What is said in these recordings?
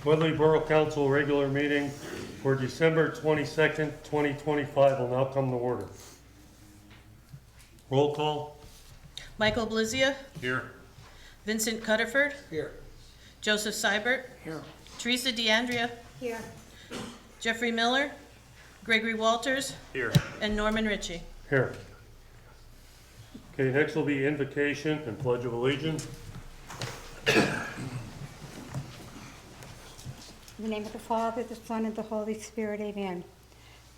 Weatherly Borough Council regular meeting for December 22nd, 2025 will now come to order. Roll call. Michael Blizia, Here. Vincent Cutterford, Here. Joseph Seibert, Here. Teresa DeAndrea, Here. Jeffrey Miller, Gregory Walters, Here. and Norman Ritchie. Here. Okay, next will be invocation and pledge of allegiance. In the name of the Father, the Son, and the Holy Spirit, amen.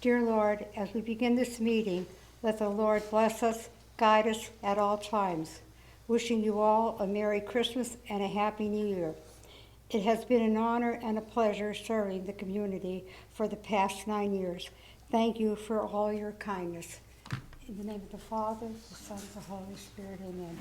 Dear Lord, as we begin this meeting, let the Lord bless us, guide us at all times. Wishing you all a Merry Christmas and a Happy New Year. It has been an honor and a pleasure serving the community for the past 9 years. Thank you for all your kindness. In the name of the Father, the Son, and the Holy Spirit, amen.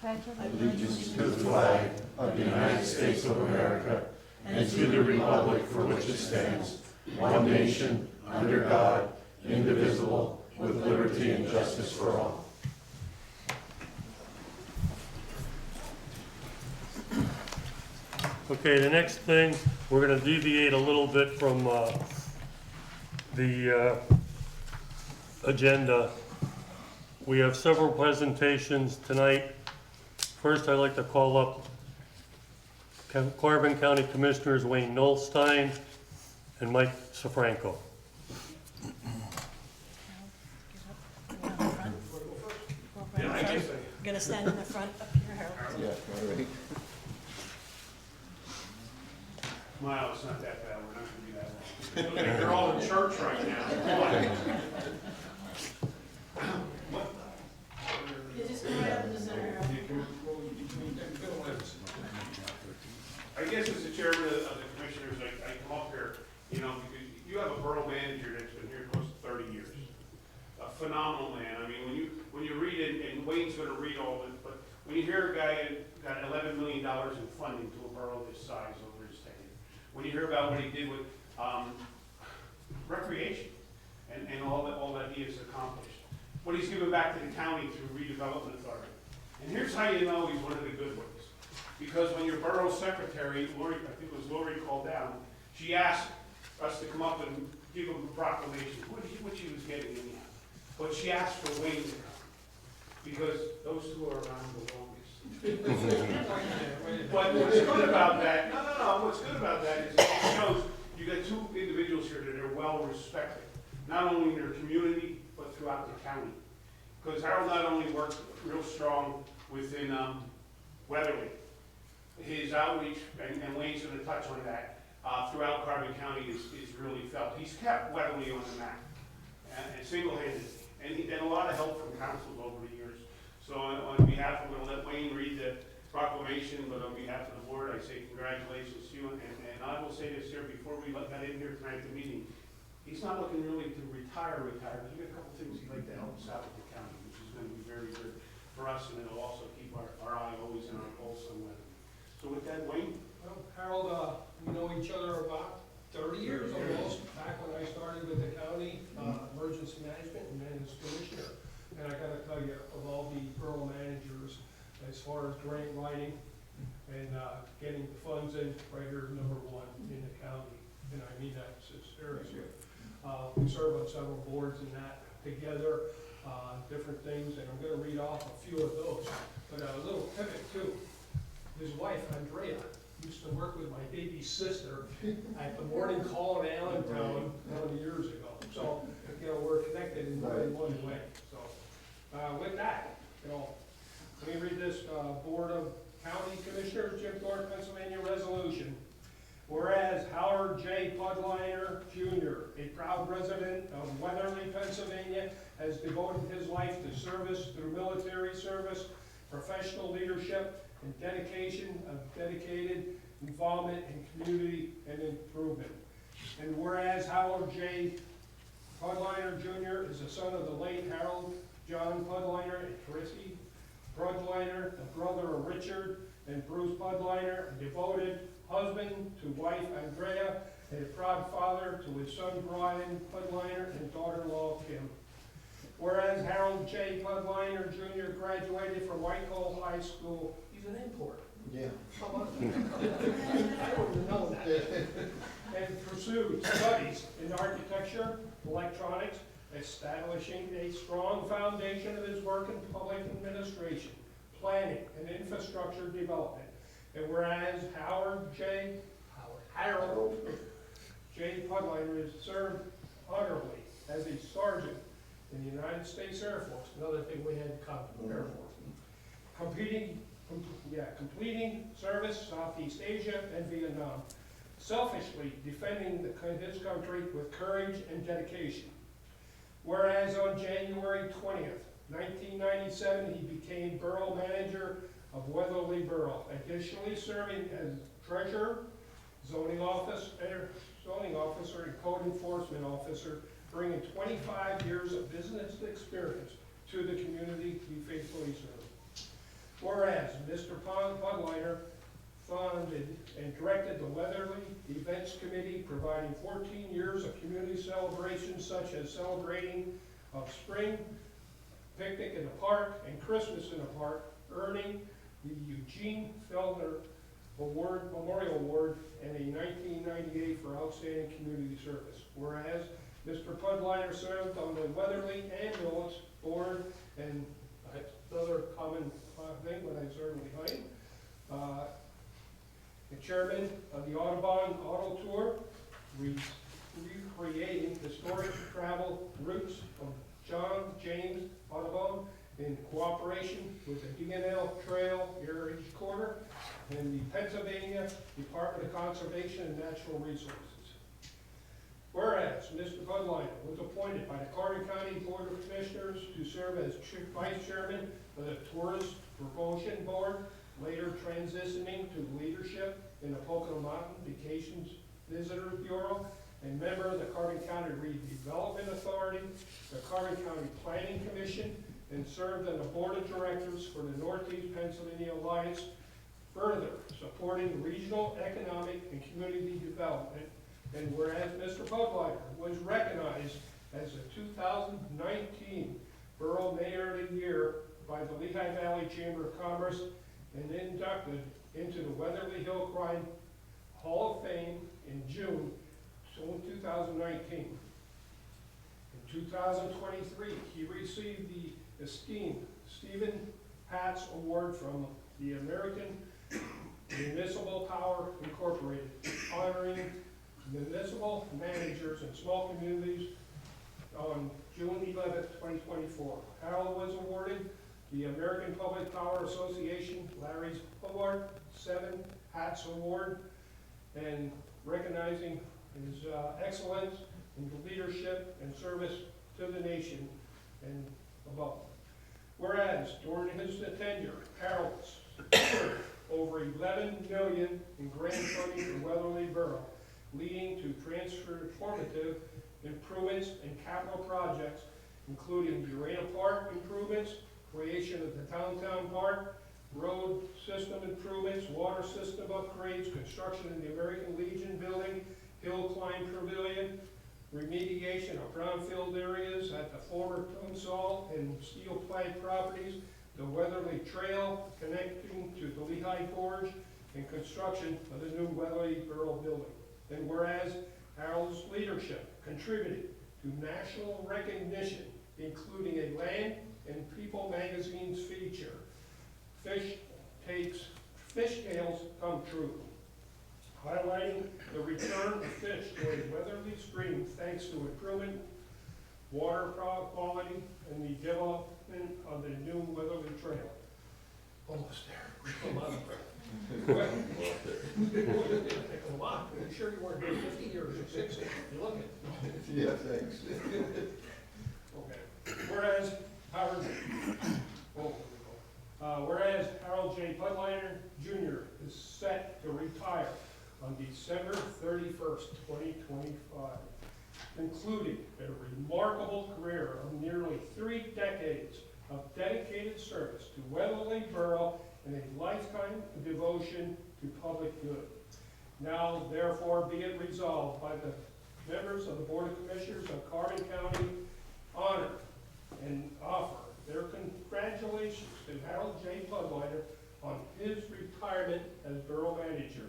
Pledge of Allegiance to the flag of the United States of America and to the republic for which it stands, one nation, under God, indivisible, with liberty and justice for all. Okay, the next thing, we're going to deviate a little bit from the agenda. We have several presentations tonight. First, I'd like to call up Carbon County Commissioners Wayne Nolstein and Mike Sofranco. Gonna stand in the front up here, Harold. Yeah, all right. Well, it's not that bad, we're not gonna be that long. Look like they're all in church right now. Come on. You just go right up in the center, Harold. I guess as the chairman of the commissioners, I come up here, you know, because you have a borough manager that's been here close to 30 years. A phenomenal man. I mean, when you read it, and Wayne's gonna read all of it, but when you hear a guy got $11 million in funding to a borough this size over his tenure, when you hear about what he did with recreation and all that he has accomplished, what he's given back to the county through redevelopment authority. And here's how you know he's one of the good ones. Because when your borough secretary, Lori, I think it was Lori, called down, she asked us to come up and give him a proclamation, what she was getting in the end. But she asked for Wayne to come, because those two are around the longest. But what's good about that, what's good about that is it shows you got two individuals here that are well respected, not only in their community, but throughout the county. Because Harold not only worked real strong within Weatherly, his outreach, and Wayne's going to touch on that, throughout Carbon County is really felt. He's kept Weatherly on the map, and single-handed, and a lot of help from councils over the years. So on behalf, I'm going to let Wayne read the proclamation, but on behalf of the board, I say congratulations to you, and I will say this here, before we got in here tonight at the meeting, he's not looking really to retire, because we got a couple things he'd like to help us out with the county, which is going to be very good for us, and it'll also keep our eye always in our pulse on Weatherly. So with that, Wayne? Well, Harold, we know each other about 30 years almost, back when I started with the county, emergency management, and then as commissioner. And I gotta tell you, of all the borough managers, as far as grant writing and getting the funds in, right here, number one in the county. And I mean that seriously. We serve on several boards and that together, different things, and I'm gonna read off a few of those. But a little pivot too. His wife, Andrea, used to work with my baby sister at the morning call in Allentown 20 years ago. So, you know, we're connected in more than one way. So, with that, you know, let me read this Board of County Commissioners, Jim Thorpe, Pennsylvania resolution. Whereas Howard J. Pudliner Jr., a proud resident of Weatherly, Pennsylvania, has devoted his life to service through military service, professional leadership, and dedicated involvement in community and improvement. And whereas Howard J. Pudliner Jr. is the son of the late Harold John Pudliner and Chrissy Pudliner, the brother of Richard and Bruce Pudliner, a devoted husband to wife Andrea, and a proud father to his son Brian Pudliner and daughter-in-law Kim. Whereas Harold J. Pudliner Jr. graduated from Whitehall High School. He's an import. Yeah. How about that? I wouldn't know that. pursued studies in architecture, electronics, establishing a strong foundation of his work in public administration, planning, and infrastructure development. And whereas Harold J. Pudliner has served honorably as a sergeant in the United States Air Force, another thing we had in common, Air Force. Completing service Southeast Asia and Vietnam, selfishly defending his country with courage and dedication. Whereas on January 20th, 1997, he became Borough Manager of Weatherly Borough, additionally serving as Treasurer, Zoning Officer, and Code Enforcement Officer, bringing 25 years of business experience to the community he faithfully served. Whereas Mr. Pudliner founded and directed the Weatherly Events Committee, providing 14 years of community celebrations such as celebrating of spring, picnic in the park, and Christmas in the park, earning the Eugene Feldner Memorial Award and a 1998 for outstanding community service. Whereas Mr. Pudliner served on the Weatherly Ambulance Board, and that's another common thing when I served behind. The chairman of the Audubon Auto Tour, recreating historic travel routes of John James Audubon in cooperation with the DNL Trail Heritage Corridor and the Pennsylvania Department of Conservation and Natural Resources. Whereas Mr. Pudliner was appointed by the Carter County Board of Commissioners to serve as Vice Chairman of the Tourist Promotion Board, later transitioning to leadership in the Pocono Mountain Vacations Visitors Bureau, and member of the Carbon County Redevelopment Authority, the Carbon County Planning Commission, and served on the Board of Directors for the Northeast Pennsylvania Alliance, further supporting regional economic and community development. And whereas Mr. Pudliner was recognized as the 2019 Borough Mayor of the Year by the Lehigh Valley Chamber of Commerce and inducted into the Weatherly Hill Crime Hall of Fame in June 2019. In 2023, he received the esteemed Stephen Patz Award from the American Municipal Power Incorporated, honoring municipal managers in small communities on June 11th, 2024. Harold was awarded the American Public Power Association Larry's Award, 7 Hats Award, and recognizing his excellence in leadership and service to the nation and above. Whereas during his tenure, Harold secured over $11 million in grant funding for Weatherly Borough, leading to transformative improvements and capital projects, including Urana Park improvements, creation of the downtown park, road system improvements, water system upgrades, construction of the American Legion building, hill climb pavilion, remediation of brownfield areas at the former Tunstall and steel plant properties, the Weatherly Trail connecting to the Lehigh Gorge, and construction of the new Weatherly Borough building. And whereas Harold's leadership contributed to national recognition, including a Land and People magazine's feature, Fish Tales Come True, highlighting the return of fish to a Weatherly stream thanks to improvement, water quality, and the development of the new Weatherly Trail. Almost there. Come on. Well, come on. I'm sure you weren't here 50 years or 60. You look at it. Yeah, thanks. Okay. Whereas Harold J. Pudliner Jr. is set to retire on December 31st, 2025, concluding a remarkable career of nearly 3 decades of dedicated service to Weatherly Borough and a lifetime of devotion to public good. Now, therefore, be it resolved by the members of the Board of Commissioners of Carbon County, honor and offer their congratulations to Harold J. Pudliner on his retirement as Borough Manager.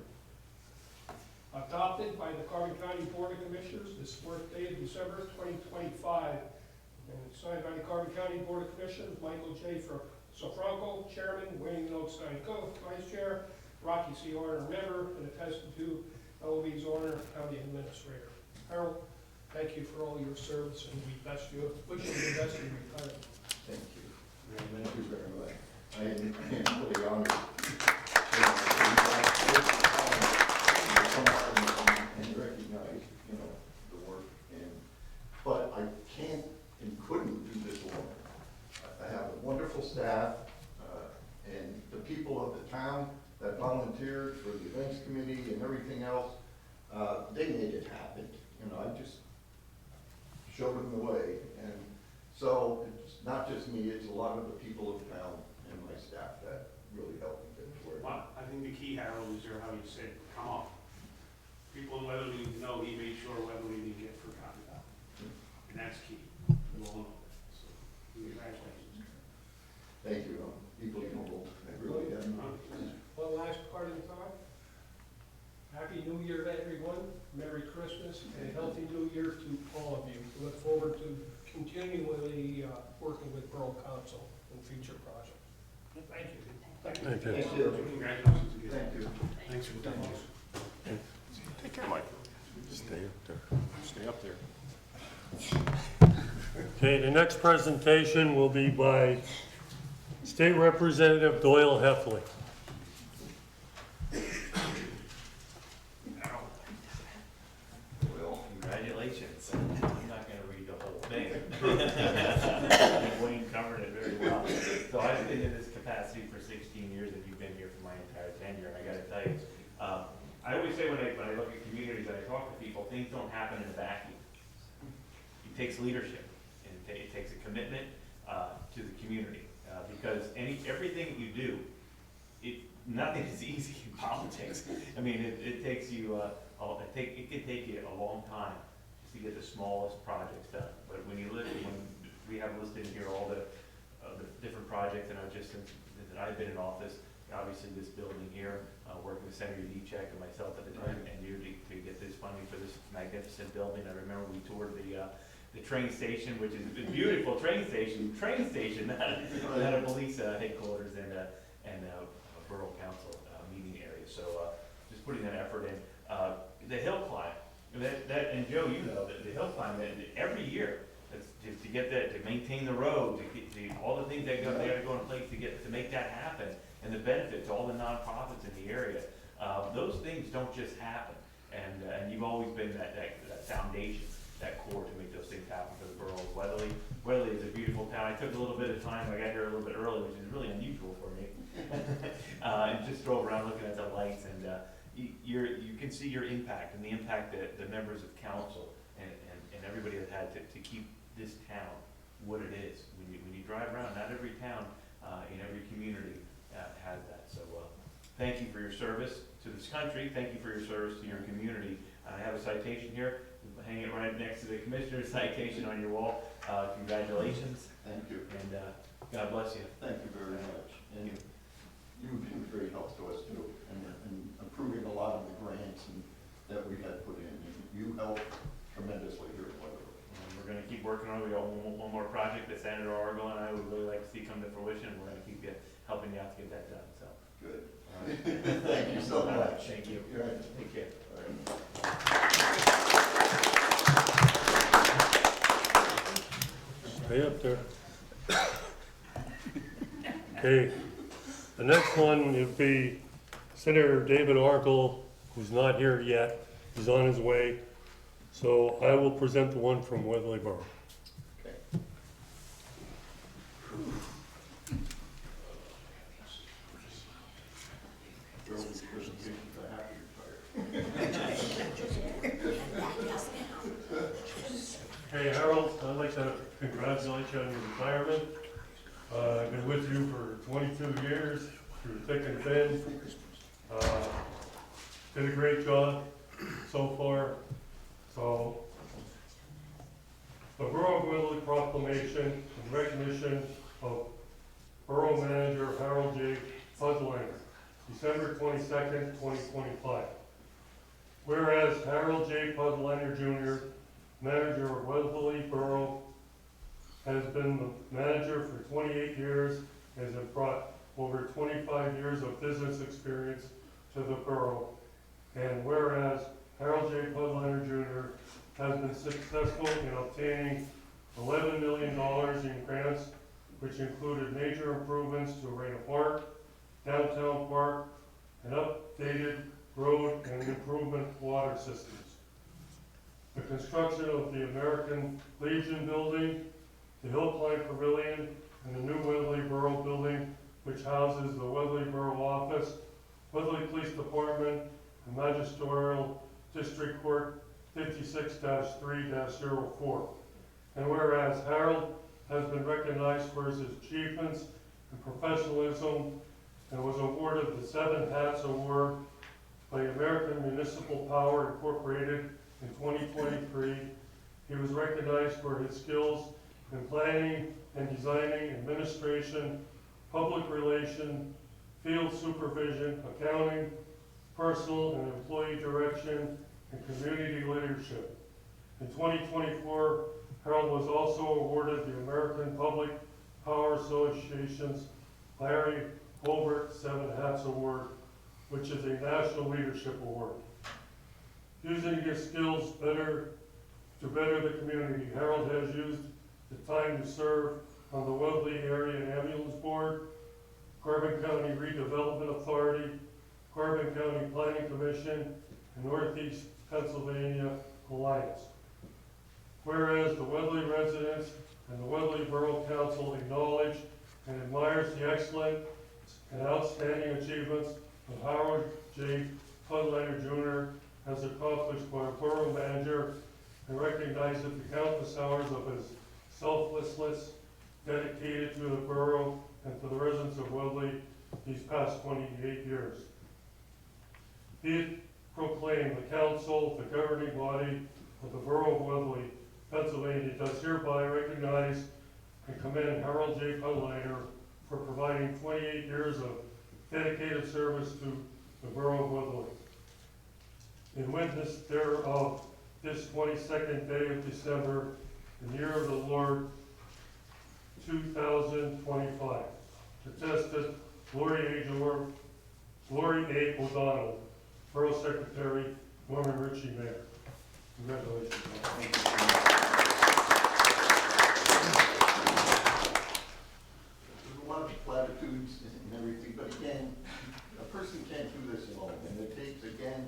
adopted by the Carbon County Board of Commissioners this 4th day of December 2025. And it's signed by the Carbon County Board of Commissioners, Michael J. Sofranco, Chairman, Wayne Notestein, Vice Chair, Rocky C. Horner, Member, and attested to Eloise Horner, County Administrator. Harold, thank you for all your service, and we wish you the best in retirement. Thank you. Thank you very much. I am really honored. And recognize, the work, but I can't and couldn't do this alone. I have a wonderful staff, and the people of the town that volunteered for the events committee and everything else, they made it happen. I just showed them the way, and so it's not just me, it's a lot of the people of town and my staff that really helped me get to where. Well, I think the key, Harold, is there how you said, come on. People in Weatherly know he made sure Weatherly didn't get forgotten about. And that's key. We all know that. So, congratulations. Thank you, I'm deeply humbled, I really am. One last parting thought. Happy New Year to everyone, Merry Christmas, and a healthy New Year to all of you. We look forward to continually working with Borough Council in future projects. Thank you. Thank you. Thank you. Congratulations again. Thank you. Thanks for doing this. Take care, Mike. Stay up there. Stay up there. Okay, the next presentation will be by State Representative Doyle Heffley. Well, Congratulations. I'm not going to read the whole thing. I think Wayne covered it very well. So I've been in this capacity for 16 years, and you've been here for my entire tenure. And I got to tell you, I always say when I look at communities and I talk to people, things don't happen in a vacuum. It takes leadership, and it takes a commitment to the community, because everything you do, nothing is easy in politics. I mean, it takes you. It can take you a long time just to get the smallest projects done. But when we have listed in here all the different projects, and since I've been in office, obviously this building here, working with Senator Dechek and myself at the time, and you to get this funding for this magnificent building. I remember we toured the train station, which is a beautiful train station, not a police headquarters and a borough council meeting area. So just putting that effort in. The hill climb, and Joe, the hill climb, every year, to get that, to maintain the road, all the things they got to go in place to make that happen, and the benefit to all the nonprofits in the area. Those things don't just happen, and you've always been that foundation, that core to make those things happen for the borough of Weatherly. Weatherly is a beautiful town. I took a little bit of time. I got here a little bit early, which is really unusual for me, and just drove around looking at the lights, and you can see your impact and the impact that the members of council and everybody has had to keep this town what it is. When you drive around, not every town in every community has that. So thank you for your service to this country. Thank you for your service to your community. I have a citation here. Hang it right next to the commissioner's citation on your wall. Congratulations. thank you. And God bless you. Thank you very much. And you've been a great help to us too, and improving a lot of the grants that we had put in. And you helped tremendously here at Weatherly. We're going to keep working on it. We got one more project that Senator Argo and I would really like to see come to fruition. We're going to keep helping you out to get that done. So Good. Thank you so much. Thank you. You're right. Take care. All right. Stay up there. Okay, the next one would be Senator David Arkell, who's not here yet. He's on his way. So I will present the one from Weatherly Borough. Okay. Early presentations, I have to retire. Hey Harold, I'd like to congratulate you on your retirement. I've been with you for 22 years, through thick and thin. Did a great job so far. So, the Borough of Weatherly proclamation in recognition of Borough Manager Harold J. Fuzzlinger, December 22nd, 2025. Whereas Harold J. Pudliner Jr., manager of Weatherly Borough, has been the manager for 28 years, has brought over 25 years of business experience to the borough. And whereas Harold J. Pudliner Jr. has been successful in obtaining $11 million in grants, which included major improvements to Arena Park, Downtown Park, and updated road and improvement water systems. The construction of the American Legion Building, the Hill Climb Pavilion, and the new Weatherly Borough Building, which houses the Weatherly Borough Office, Weatherly Police Department, and Magisterial District Court 56-3-04. And whereas Harold has been recognized for his achievements and professionalism and was awarded the 7 Hats Award by American Municipal Power Incorporated in 2023, he was recognized for his skills in planning and designing, administration, public relation, field supervision, accounting, personal and employee direction, and community leadership. In 2024, Harold was also awarded the American Public Power Association's Larry Colbert 7 Hats Award, which is a national leadership award. Using his skills to better the community, Harold has used the time to serve on the Weatherly Area Ambulance Board, Carbon County Redevelopment Authority, Carbon County Planning Commission, and Northeast Pennsylvania Alliance. Whereas the Weatherly residents and the Weatherly Borough Council acknowledge and admires the excellent and outstanding achievements of Harold J. Pudliner Jr. has accomplished by a borough manager, and recognizes the countless hours of his selflessness dedicated to the borough and to the residents of Weatherly these past 28 years. Be it proclaimed, the council, the governing body of the Borough of Weatherly, Pennsylvania, does hereby recognize and commend Harold J. Pudliner for providing 28 years of dedicated service to the Borough of Weatherly. In witness thereof, this 22nd day of December, the year of the Lord, 2025, attested Lori A. O'Donnell, Borough Secretary, Norman Ritchie, Mayor. Congratulations. There's a lot of platitudes and everything, but again, a person can't do this alone, and it takes, again,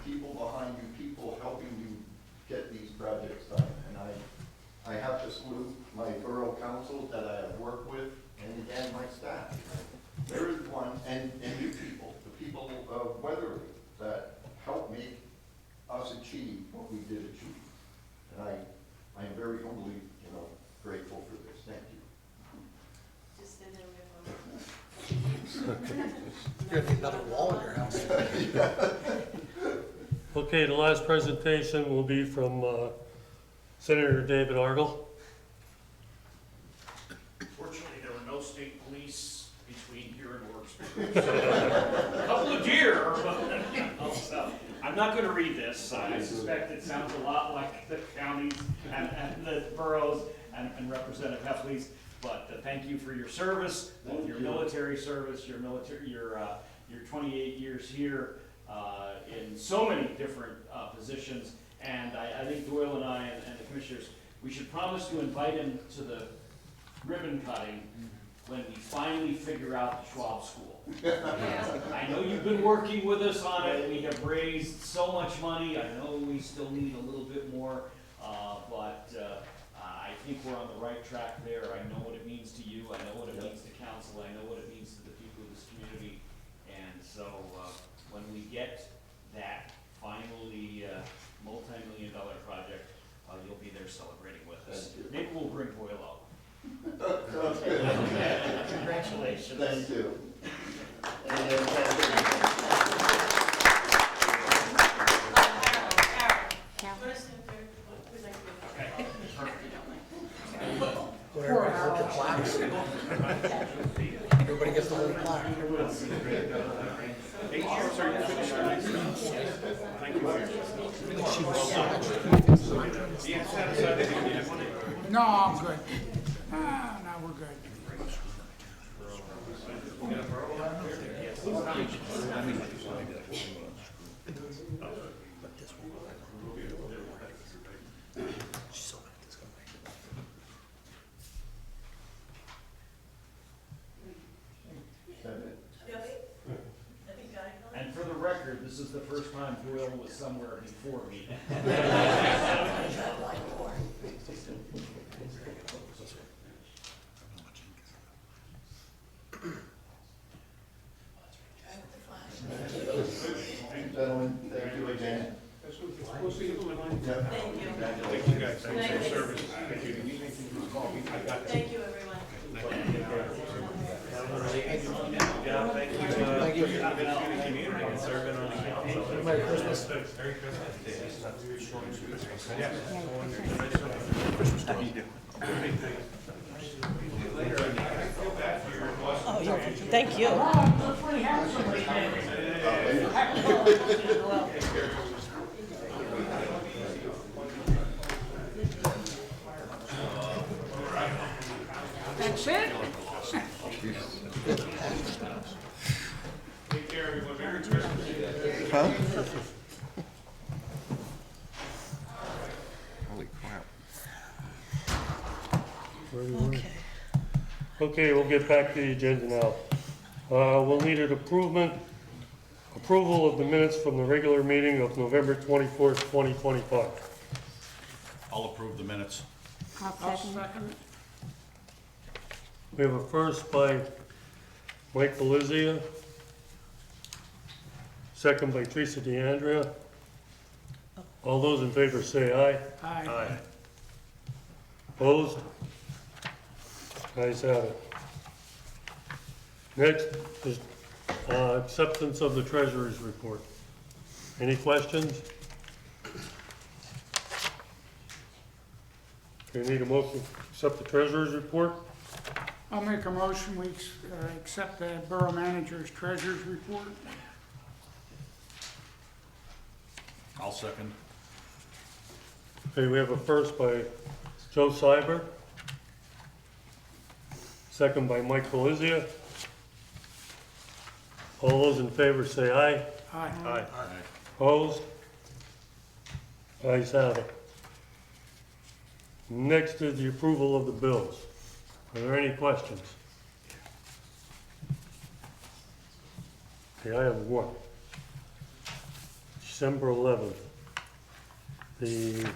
people behind you, people helping you get these projects done. And I have to salute my borough council that I have worked with, and again, my staff. There is one, and you people, the people of Weatherly, that helped make us achieve what we did achieve. And I am very humbly, grateful for this. Thank you. Just stand there with You're gonna need another wall in your house. Okay, the last presentation will be from Senator David Argel. Fortunately, there were no state police between here and Worksburg. A couple of deer, but so, I'm not going to read this. I suspect it sounds a lot like the counties and the boroughs and Representative Heffley's. But thank you for your service, both your military service, your 28 years here in so many different positions. And I think Doyle and I and the commissioners, we should promise to invite him to the ribbon cutting when we finally figure out the Schwab School. I know you've been working with us on it. We have raised so much money. I know we still need a little bit more, but I think we're on the right track there. I know what it means to you. I know what it means to council. I know what it means to the people of this community. And so when we get that finally multi-million-dollar project, you'll be there celebrating with us. Maybe we'll bring Boyle out. Congratulations. Thank you. First and third, we'd like to. Everybody hold your plaques. Everybody gets the whole plaque. 8 years, are you finished? Thank you. No, I'm good. Ah, no, we're good. And for the record, this is the first time Doyle was somewhere before me. Gentlemen, thank you again. We'll see you. Thank you. Thank you guys, thanks for your service. Thank you. Thank you, everyone. Yeah, thank you, for your service to the community and serving on the council. Merry Christmas. Thank you. That's it? Take care, everyone. Merry Christmas. Huh? Holy crap. Okay, we'll get back to the agenda now. We'll need an approval of the minutes from the regular meeting of November 24th, 2025. I'll approve the minutes. I'll second it. We have a first by Mike Belizia, second by Teresa DeAndrea. All those in favor say aye. Aye. Opposed? Ayes have it. Next is acceptance of the treasurer's report. Any questions? We need a motion to accept the treasurer's report. I'll make a motion, we accept the borough manager's treasurer's report. I'll second. Okay, we have a first by Joe Seibert, second by Mike Belizia. All those in favor say aye. Aye. Opposed? Ayes have it. Next is the approval of the bills. Are there any questions? Okay, I have one. December 11th, the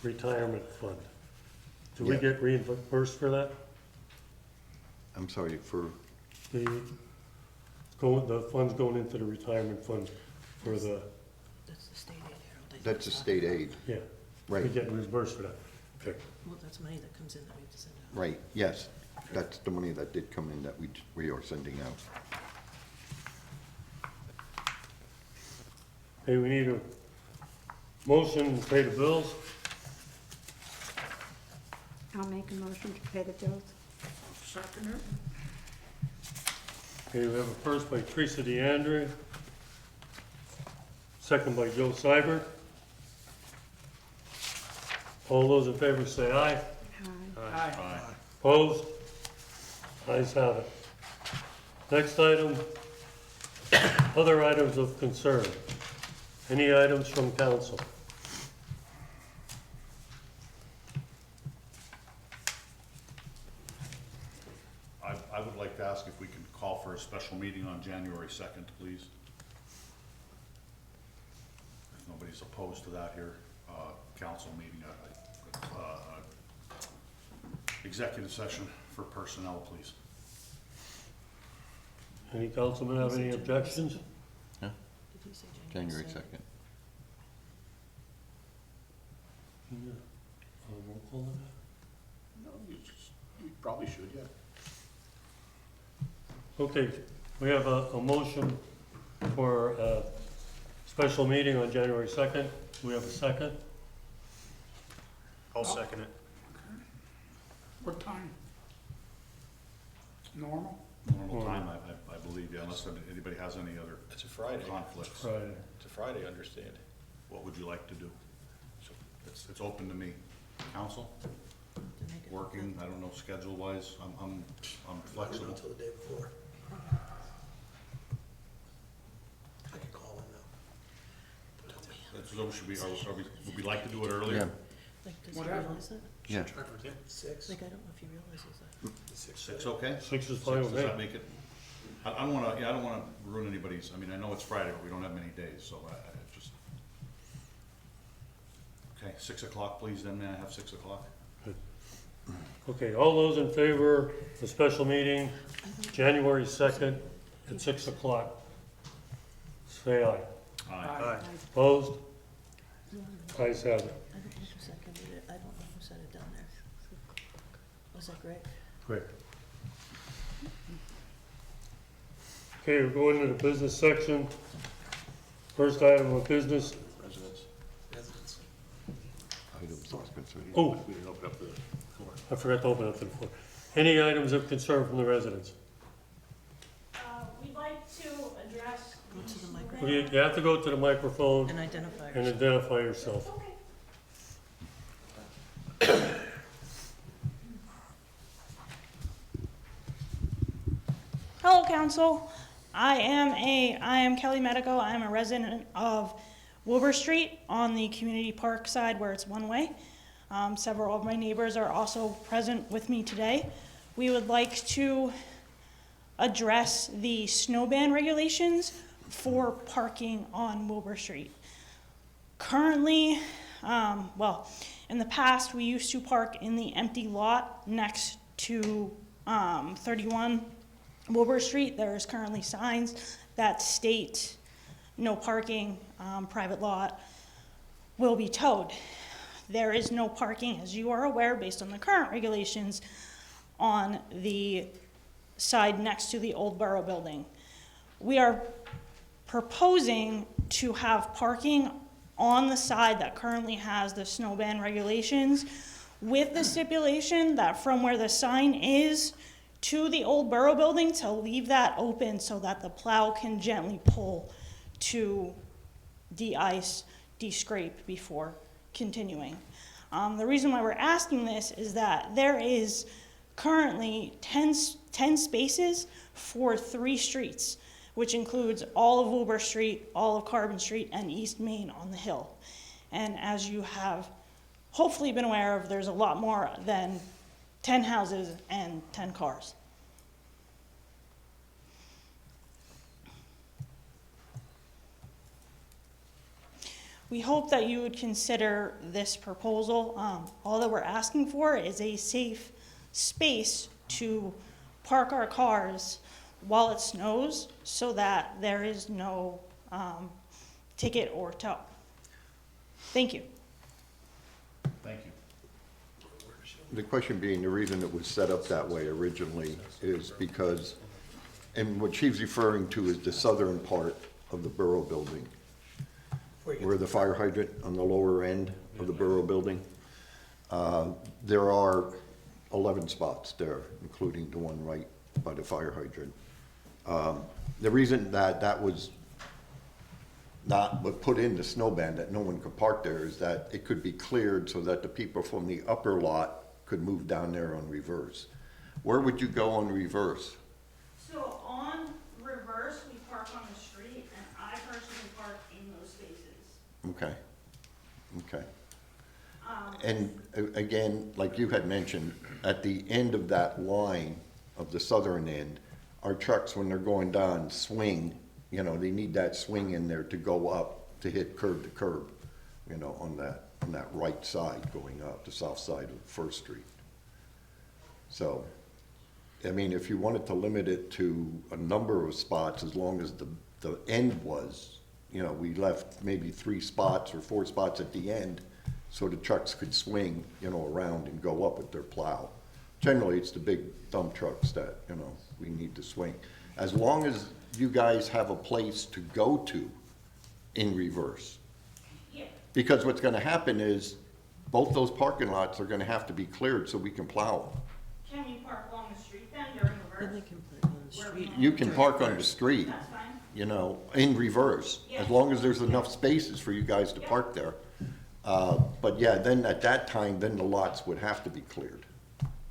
retirement fund. Do we Yeah. get reimbursed for that? I'm sorry for, The funds going into the retirement fund for the, That's the state aid, Harold. that's a state aid, yeah, we right, get reimbursed for that. Okay. Well, that's money that comes in that we have to send out. right, yes. That's the money that did come in that we are sending out. Okay, we need a motion to pay the bills. I'll make a motion to pay the bills. Second it. Okay, we have a first by Teresa DeAndrea, second by Joe Seibert. All those in favor say aye. Aye. Opposed? Ayes have it. Next item, other items of concern. Any items from council? I would like to ask if we can call for a special meeting on January 2nd, please. If nobody's opposed to that here, council meeting, executive session for personnel, please. Any councilmen have any objections? Did you say January January 2nd. Roll call on that? No, you probably should, yeah. Okay, we have a motion for a special meeting on January 2nd. Do we have a second? I'll second it. What time? Normal? Normal time, I believe, yeah, unless anybody has any other It's a Friday. conflicts. Friday. It's a Friday, understand. What would you like to do? So it's open to me. Council, To make it- working, I don't know, schedule-wise, I'm flexible. Until the day before. I can call in though. So should we, would we like to do it earlier? Like, does he Whatever. realize that? Yeah. Try for 6. Like, I don't know if he realizes that. 6, okay? 6 is fine with Does me. that make it? I don't wanna, I don't wanna ruin anybody's, I mean, I know it's Friday, but we don't have many days, so I just. Okay, 6 o'clock, please, then may I have 6 o'clock? Okay, all those in favor of the special meeting, January 2nd at 6 o'clock, say aye. Aye. Opposed? Ayes have it. I don't know who seconded it, I don't know who said it down there. Was that Greg? Great. Okay, we're going to the business section. First item of business, Residents. Residents. oh, We didn't open up the floor. I forgot to open up to the floor. Any items of concern from the residents? We'd like to address. Go to the microphone Well, you have to go to the microphone and identify and yourself. identify yourself. Hello, council. I am Kelly Medico. I am a resident of Wilbur Street on the community park side where it's one way. Several of my neighbors are also present with me today. We would like to address the snow ban regulations for parking on Wilbur Street. Currently, in the past, we used to park in the empty lot next to 31 Wilbur Street. There is currently signs that state no parking, private lot will be towed. There is no parking, as you are aware, based on the current regulations, on the side next to the old Borough building. We are proposing to have parking on the side that currently has the snow ban regulations, with the stipulation that from where the sign is to the old Borough building, to leave that open so that the plow can gently pull to de-ice, de-scrape before continuing. The reason why we're asking this is that there is currently 10 spaces for 3 streets, which includes all of Wilbur Street, all of Carbon Street, and East Main on the hill. And as you have hopefully been aware of, there's a lot more than 10 houses and 10 cars. We hope that you would consider this proposal. All that we're asking for is a safe space to park our cars while it snows so that there is no ticket or tow. Thank you. Thank you. The question being, the reason it was set up that way originally is because, and what she's referring to is the southern part of the Borough building, where the fire hydrant on the lower end of the Borough building. There are 11 spots there, including the one right by the fire hydrant. The reason that was not but put in the snow ban, that no one could park there, is that it could be cleared so that the people from the upper lot could move down there on reverse. Where would you go on reverse? So on reverse, we park on the street, and I personally park in those spaces. Okay, okay. And again, like you had mentioned, at the end of that line of the southern end, our trucks, when they're going down, swing, you know, they need that swing in there to go up, to hit curb to curb, you know, on that right side going up, the south side of First Street. So, I mean, if you wanted to limit it to a number of spots, as long as the end was, you know, we left maybe 3 spots or 4 spots at the end so the trucks could swing, you know, around and go up with their plow. Generally, it's the big dump trucks that, you know, we need to swing. As long as you guys have a place to go to in reverse. Yeah. Because what's gonna happen is, both those parking lots are gonna have to be cleared so we can plow them. Can we park along the street then during Then they reverse? can put it on the street. You can park on the street. That's fine. you know, in reverse, as long as there's enough spaces for you guys to park there. But yeah, then at that time, then the lots would have to be cleared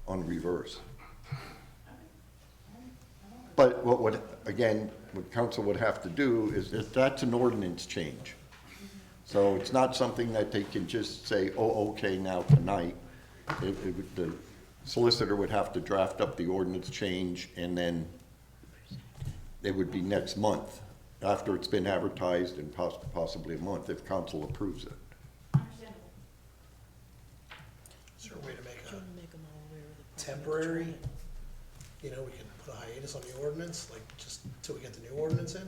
on reverse. But what would, again, what council would have to do is, if that's an ordinance change. So it's not something that they can just say, oh, okay, now tonight. The solicitor would have to draft up the ordinance change, and then it would be next month, after it's been advertised, and possibly a month, if council approves it. Understandable. Is there a way to make Do you a wanna make 'em all aware of the temporary, permit? you know, we can put a hiatus on the ordinance, like, just till we get the new ordinance in?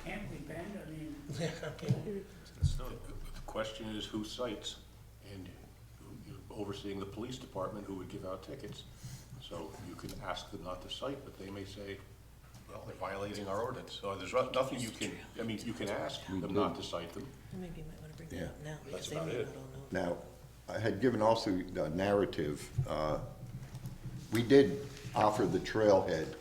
Can't we, Ben? I mean, Yeah, I mean, The question is who cites, and overseeing the police department who would give out tickets. So you can ask them not to cite, but they may say, well, they're violating our ordinance. So there's nothing you can, I mean, you can ask them not to cite them. Maybe you might wanna bring Yeah. that up now, because That's they about may it. not all know. Now, I had given also the narrative, we did offer the trailhead,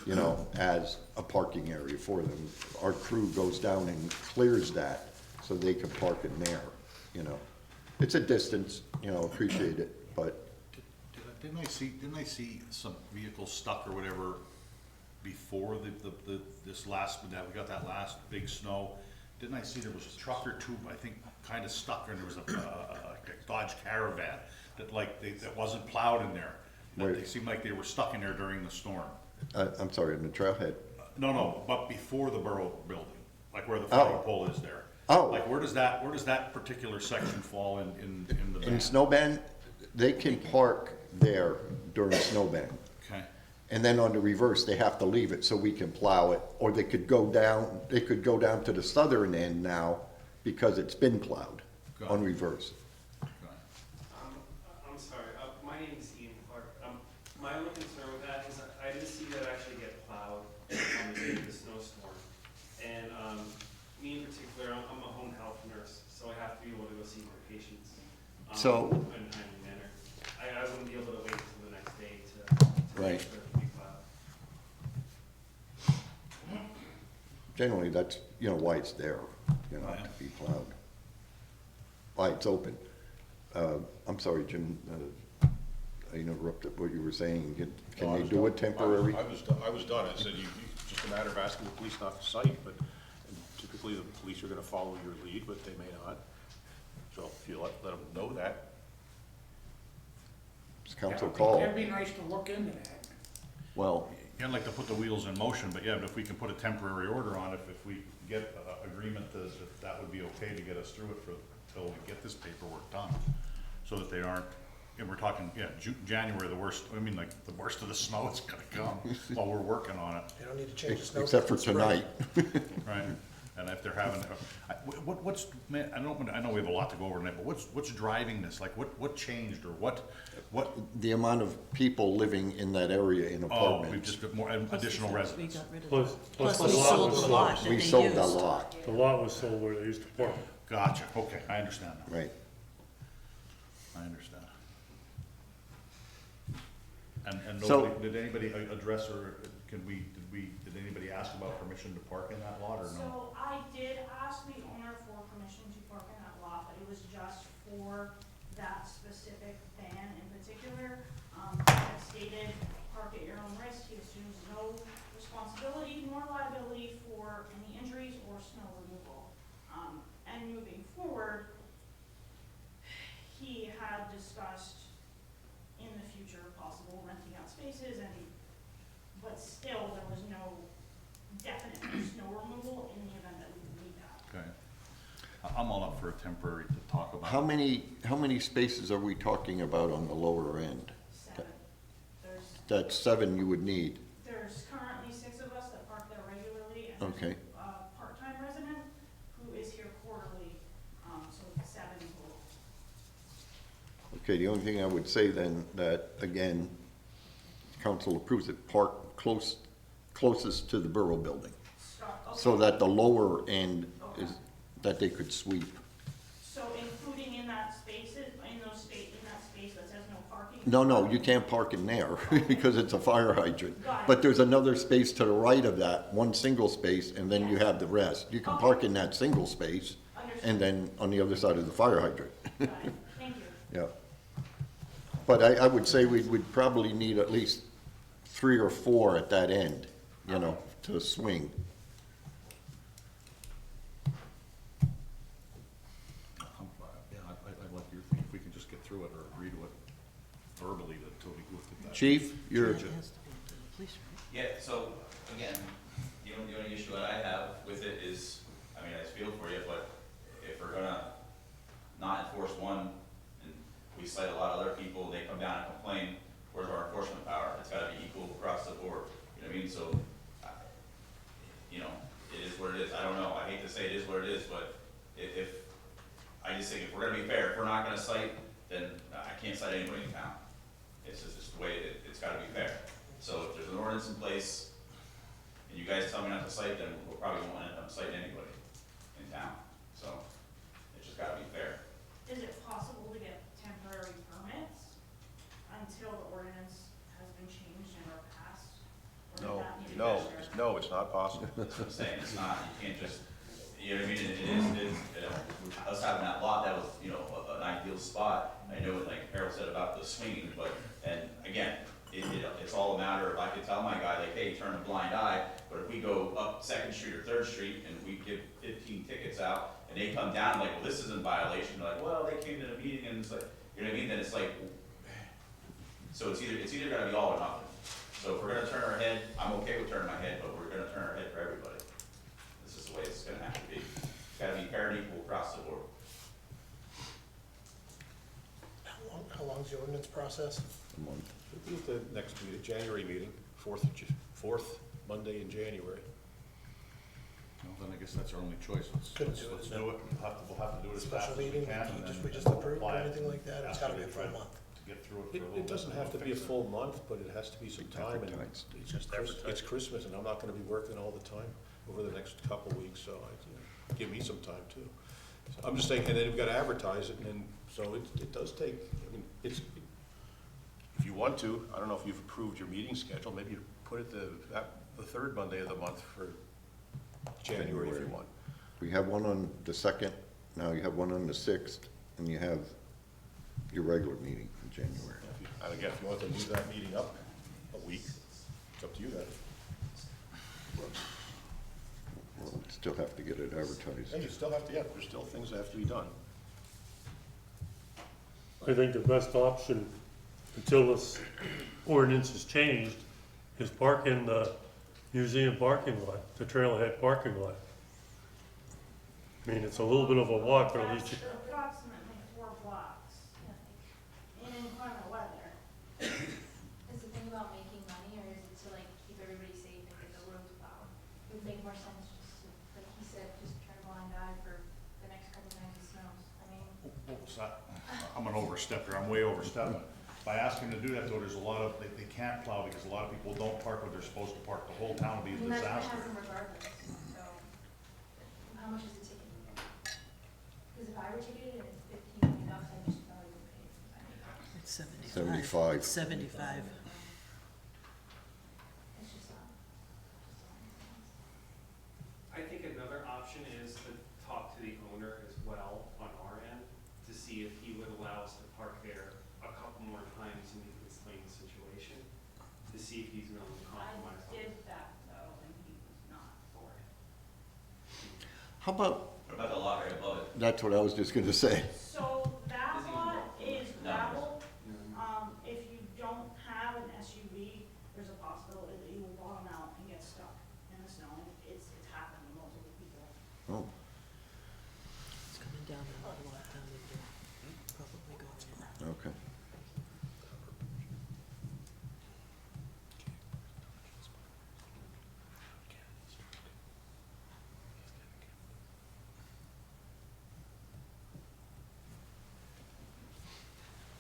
you know, as a parking area for them. Our crew goes down and clears that so they can park in there, you know. It's a distance, you know, appreciate it, but Didn't I see some vehicles stuck or whatever before this last, when we got that last big snow? Didn't I see there was a truck or two, I think, kind of stuck, and there was a Dodge Caravan that that wasn't plowed in there. That Right. they seemed like they were stuck in there during the storm. I'm sorry, on the trailhead. No, but before the Borough building, like where the flag pole is there. Oh. Like, where does that particular section fall in the ban? In snowban, they can park there during snowban. Okay, And then on the reverse, they have to leave it so we can plow it, or they could go down to the southern end now because it's been plowed Got on it. reverse. I'm sorry, my name is Ian Clark. My only concern with that is I didn't see that actually get plowed on the day of the snowstorm. And me in particular, I'm a home health nurse, so I have to be able to go see my patients So- in a timely manner. I wouldn't be able to wait until the next day to Right. make sure it can be plowed. Generally, that's, you know, why it's there, you know, to be plowed. Why it's open. I'm sorry, Jim, I interrupted what you were saying. Can they do it temporary? I was done. I said, it's just a matter of asking the police not to cite, but typically the police are gonna follow your lead, but they may not. So if you let them know that. It's council call. it'd be nice to look into that. Well, I'd like to put the wheels in motion, but yeah, but if we can put a temporary order on it, if we get agreement that would be okay to get us through it till we get this paperwork done, so that they aren't, and we're talking, January, the worst, I mean, like, the worst of the snow is gonna come while we're working on it, you don't need to change the snow. except for tonight. right? And if they're having, what's, man, I know we have a lot to go over tonight, but what's driving this? Like, what changed, or what? The amount of people living in that area in Oh, we've apartments. just got more, Plus additional we residents. got rid of Plus, that. plus Plus the we lot sold was the lot sold. that We they sold that used. lot, The lot was sold where they used to park. Gotcha, okay, I understand now, right. I understand. And So- nobody, did anybody address, or did anybody ask about permission to park in that lot, or no? So I did ask the owner for permission to park in that lot, but it was just for that specific van in particular. As stated, park at your own risk. He assumes no responsibility nor liability for any injuries or snow removal. And moving forward, he had discussed in the future possible renting out spaces but still there was no definite snow removal in the event that we would need that. Okay. I'm all up for a temporary to talk about. How many spaces are we talking about on the lower end? 7. That's 7 you would need. There's currently 6 of us that park there regularly, and Okay. there's a part-time resident who is here quarterly, so 7 total. Okay, the only thing I would say then, that, again, council approves it, park closest to the Borough building, so that the lower end is, that they could sweep. So including in that spaces, in those space, in that space that says no parking? No, you can't park in there because it's a fire hydrant. Got it. But there's another space to the right of that, one single space, and then you have the rest. You can park in that single space and then on the other side of the fire hydrant. Got it. Thank you. Yeah. But I would say we would probably need at least 3 or 4 at that end, you know, to swing. Yeah, I like your thing, if we can just get through it or agree to it verbally to totally look at that. Chief, you're, It has to be the police, right? Yeah, so, again, the only issue that I have with it is, I mean, I just feel for you, but if we're gonna not enforce one, and we cite a lot of other people, they come down and complain, where's our enforcement power? It's gotta be equal across the board, you know what I mean? So, you know, it is what it is, I don't know, I hate to say it is what it is, but if I just think if we're gonna be fair, if we're not gonna cite, then I can't cite anybody in town. It's just the way it's gotta be fair. So if there's an ordinance in place, and you guys tell me not to cite, then we probably won't end up citing anybody in town. So, it's just gotta be fair. Is it possible to get temporary permits until the ordinance has been changed and or passed? Or does that need to go there? No, it's not possible. That's what I'm saying, it's not, you can't just, you know what I mean, it is, us having that lot, that was, you know, an ideal spot. I know what, like Harold said about the swinging, but, and again, it's all a matter of, I could tell my guy, like, hey, turn a blind eye, but if we go up 2nd Street or 3rd Street and we give 15 tickets out, and they come down like, well, this is in violation, they're like, well, they came to the meeting, and it's like, you know what I mean, then it's like, so it's either gotta be all or nothing. So if we're gonna turn our head, I'm okay with turning my head, but we're gonna turn our head for everybody. This is the way it's gonna have to be. It's gotta be fair and equal across the board. How long's the ordinance process? a month. It'll be at the next meeting, January meeting, fourth Monday in January. Well, then I guess that's our only choice, let's Couldn't do do it. it, we'll have to do it as Special fast as we meeting, can, and then. we just approve or apply it anything like that, it's after gotta be a we full try month. To get through it for a little bit. It doesn't have to be a fix it. full month, but it has to be some time, and Advertised. it's just it's Christmas, and I'm not gonna be working all the time over the next couple of weeks, so give me some time too. So I'm just saying, and then we've gotta advertise it, and then, so it does take, I mean, it's, if you want to, I don't know if you've approved your meeting schedule, maybe you put it the 3rd Monday of the month for January if you want. We have one on the 2nd, now you have one on the 6th, and you have your regular meeting in January. And again, if you want to move that meeting up a week, it's up to you guys. We'll still have to get it advertised. And you still have to, yeah, there's still things that have to be done. I think the best option until this ordinance is changed is park in the museum parking lot, the trailhead parking lot. I mean, it's a little bit of a walk, but at least you, That's approximately 4 blocks in inclement weather. Is the thing about making money, or is it to like keep everybody safe and get the roads plowed? It would make more sense just to, like he said, just turn a blind eye for the next couple times it snows. I mean, Oops, I'm an overstepper, I'm way overstepping. By asking to do that though, there's a lot of, they can't plow because a lot of people don't park where they're supposed to park. The whole town will be a that's gonna disaster. happen regardless, so how much is the ticket? Because if I were ticketed and it's $15, I just probably would pay it. It's 75. 75. It's 75. It's just not. I think another option is to talk to the owner as well on our end to see if he would allow us to park there a couple more times and we can explain the situation, to see if he's willing to compromise on I it. did that though, and he was not for it. How about, What about the lot right above it? that's what I was just gonna say. So that lot is gravel. Mm-hmm. If you don't have an SUV, there's a possibility that you will bottom out and get stuck in the snow. It's happened to multiple people. Oh, It's coming down a lot down in there. Probably going in. okay.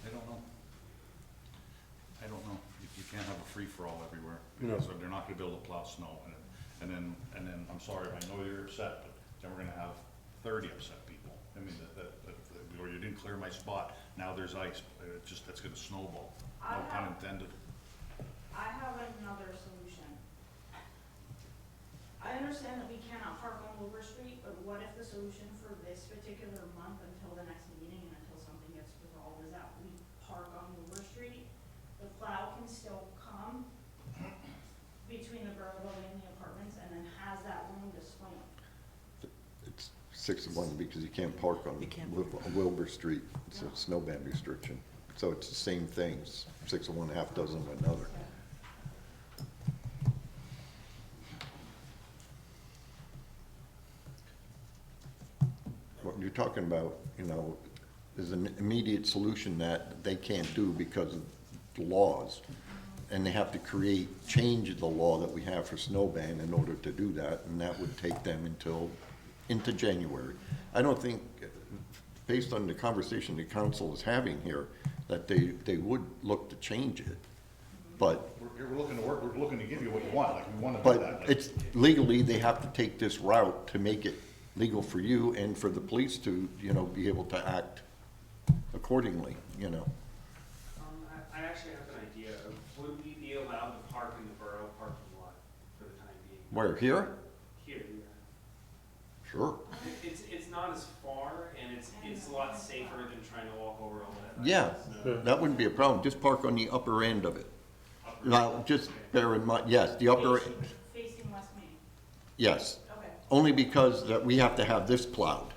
I don't know. I don't know. You can't have a free-for-all everywhere. No. Because they're not gonna be able to plow snow. And then, I'm sorry, I know you're upset, but then we're gonna have 30 upset people. I mean, or you didn't clear my spot. Now there's ice, that's gonna snowball, no pun intended. I have another solution. I understand that we cannot park on Wilbur Street, but what if the solution for this particular month until the next meeting and until something gets resolved is that we park on Wilbur Street? The plow can still come between the Borough building and the apartments and then has that room to swing. It's 6-1 because you can't park on Wilbur Street. It's a snow ban restriction. So it's the same things, 6 of one, half dozen of another. What you're talking about, you know, is an immediate solution that they can't do because of the laws. And they have to change the law that we have for snow ban in order to do that, and that would take them into January. I don't think, based on the conversation the council is having here, that they would look to change it, but. We're looking to give you what you want, like, we wanna do But that. Like, it's legally, they have to take this route to make it legal for you and for the police to, you know, be able to act accordingly, you know. I actually have an idea. Would we be allowed to park in the borough parking lot for the time being? Where, here? Here, yeah. Sure. It's not as far, and it's a lot safer than trying to walk over all that. Yeah, snow. that wouldn't be a problem. Just park on the upper end of it. Now, just bear in mind, yes, the upper, Facing West Main. yes. Okay. Only because that we have to have this plowed.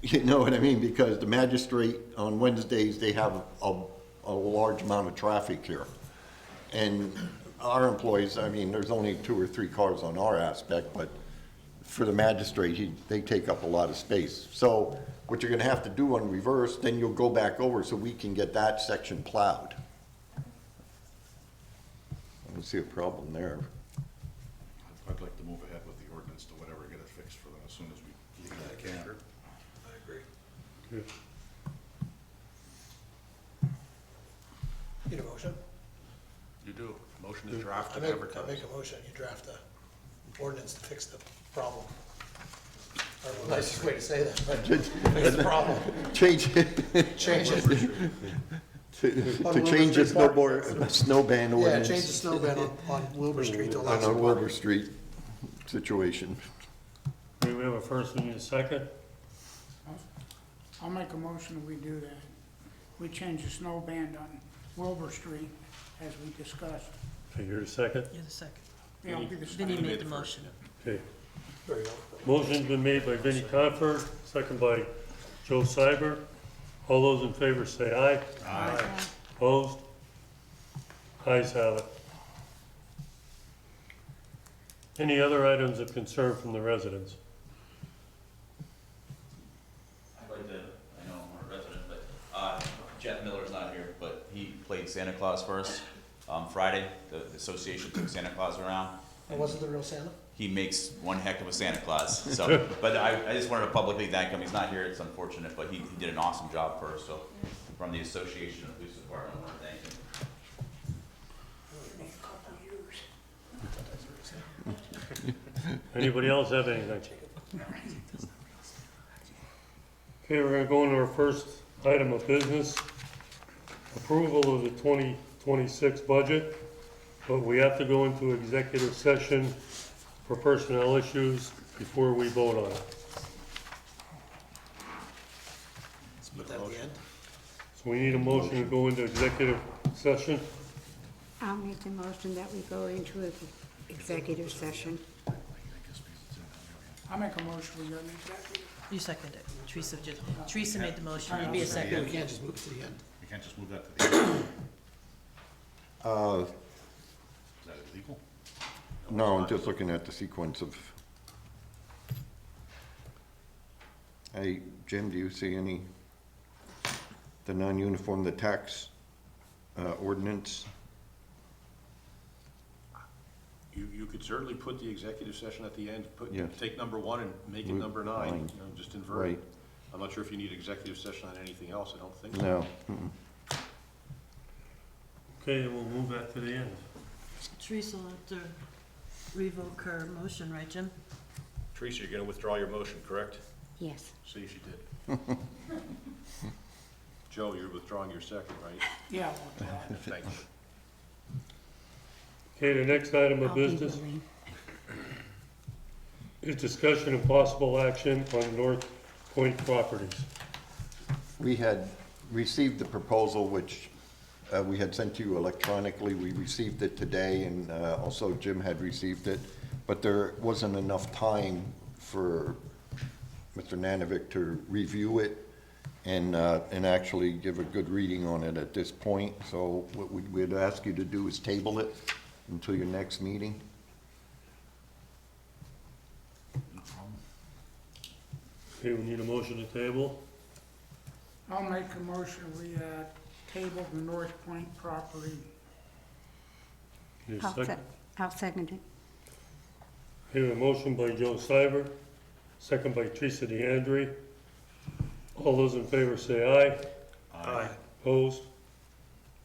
You know what I mean? Because the magistrate, on Wednesdays, they have a large amount of traffic here. And our employees, I mean, there's only 2 or 3 cars on our aspect, but for the magistrate, they take up a lot of space. So what you're gonna have to do on reverse, then you'll go back over so we can get that section plowed. I don't see a problem there. I'd like to move ahead with the ordinance to whatever, get it fixed for them as soon as we legally can. I agree. Good. Need a motion? You do. Motion to draft I and make advertise. a motion, you draft a ordinance to fix the problem. I don't know the nicest way to say that, but fix the problem. Change it. Change it. To change the snow ban Yeah, ordinance. change the snow ban on Wilbur Street to allow On some a Wilbur parking. Street situation. Okay, we have a first and a second. I'll make a motion that we do that. We change the snow band on Wilbur Street as we discussed. Okay, you're the second? You're the second. Yeah, I'll be the Vinnie second. made the motion. Okay. There you go. Motion's been made by Vinnie Confer, second by Joe Cyber. All those in favor say aye. Aye. Opposed? Ayes have it. Any other items of concern from the residents? I'd like to, I know I'm a resident, but Jeff Miller's not here, but he played Santa Claus for us Friday. The association took Santa Claus around. And was it the real Santa? He makes one heck of a Santa Claus. So, but I just wanted to publicly thank him. He's not here, it's unfortunate, but he did an awesome job for us. So from the Association of Police Department, I want to thank him. Anybody else have anything? Okay, we're gonna go into our first item of business. Approval of the 2026 budget, but we have to go into executive session for personnel issues before we vote on it. Let's put that at the end. So we need a motion to go into executive session. I'll make the motion that we go into an executive session. I'll make a motion we go into executive. You seconded it. Teresa made the motion. You'd be a Yeah, second. we can't just move it to the end. You can't just move that to the end. Is that illegal? No, I'm just looking at the sequence of. Hey, Jim, do you see the non-uniform, the tax ordinance? You could certainly put the executive session at the end, Yes. take number 1 and make it Move number 9, nine. you know, just invert Right. it. I'm not sure if you need executive session on anything else, I don't think so. No. Mm-mm. Okay, we'll move that to the end. Teresa will have to revoke her motion, right, Jim? Teresa, you're gonna withdraw your motion, correct? Yes. See if you did. Joe, you're withdrawing your second, right? Yeah, well, Thank you. Okay, the next item of I'll be business willing. is discussion and possible action on North Point properties. We had received the proposal, which we had sent to you electronically. We received it today, and also Jim had received it. But there wasn't enough time for Mr. Nanovic to review it and actually give a good reading on it at this point. So what we'd ask you to do is table it until your next meeting. Okay, we need a motion to table. I'll make a motion, we table the North Point property. Need a I'll second? I'll second it. Okay, a motion by Joe Stiver, second by Teresa DeAndre. All those in favor say aye. Aye. Opposed?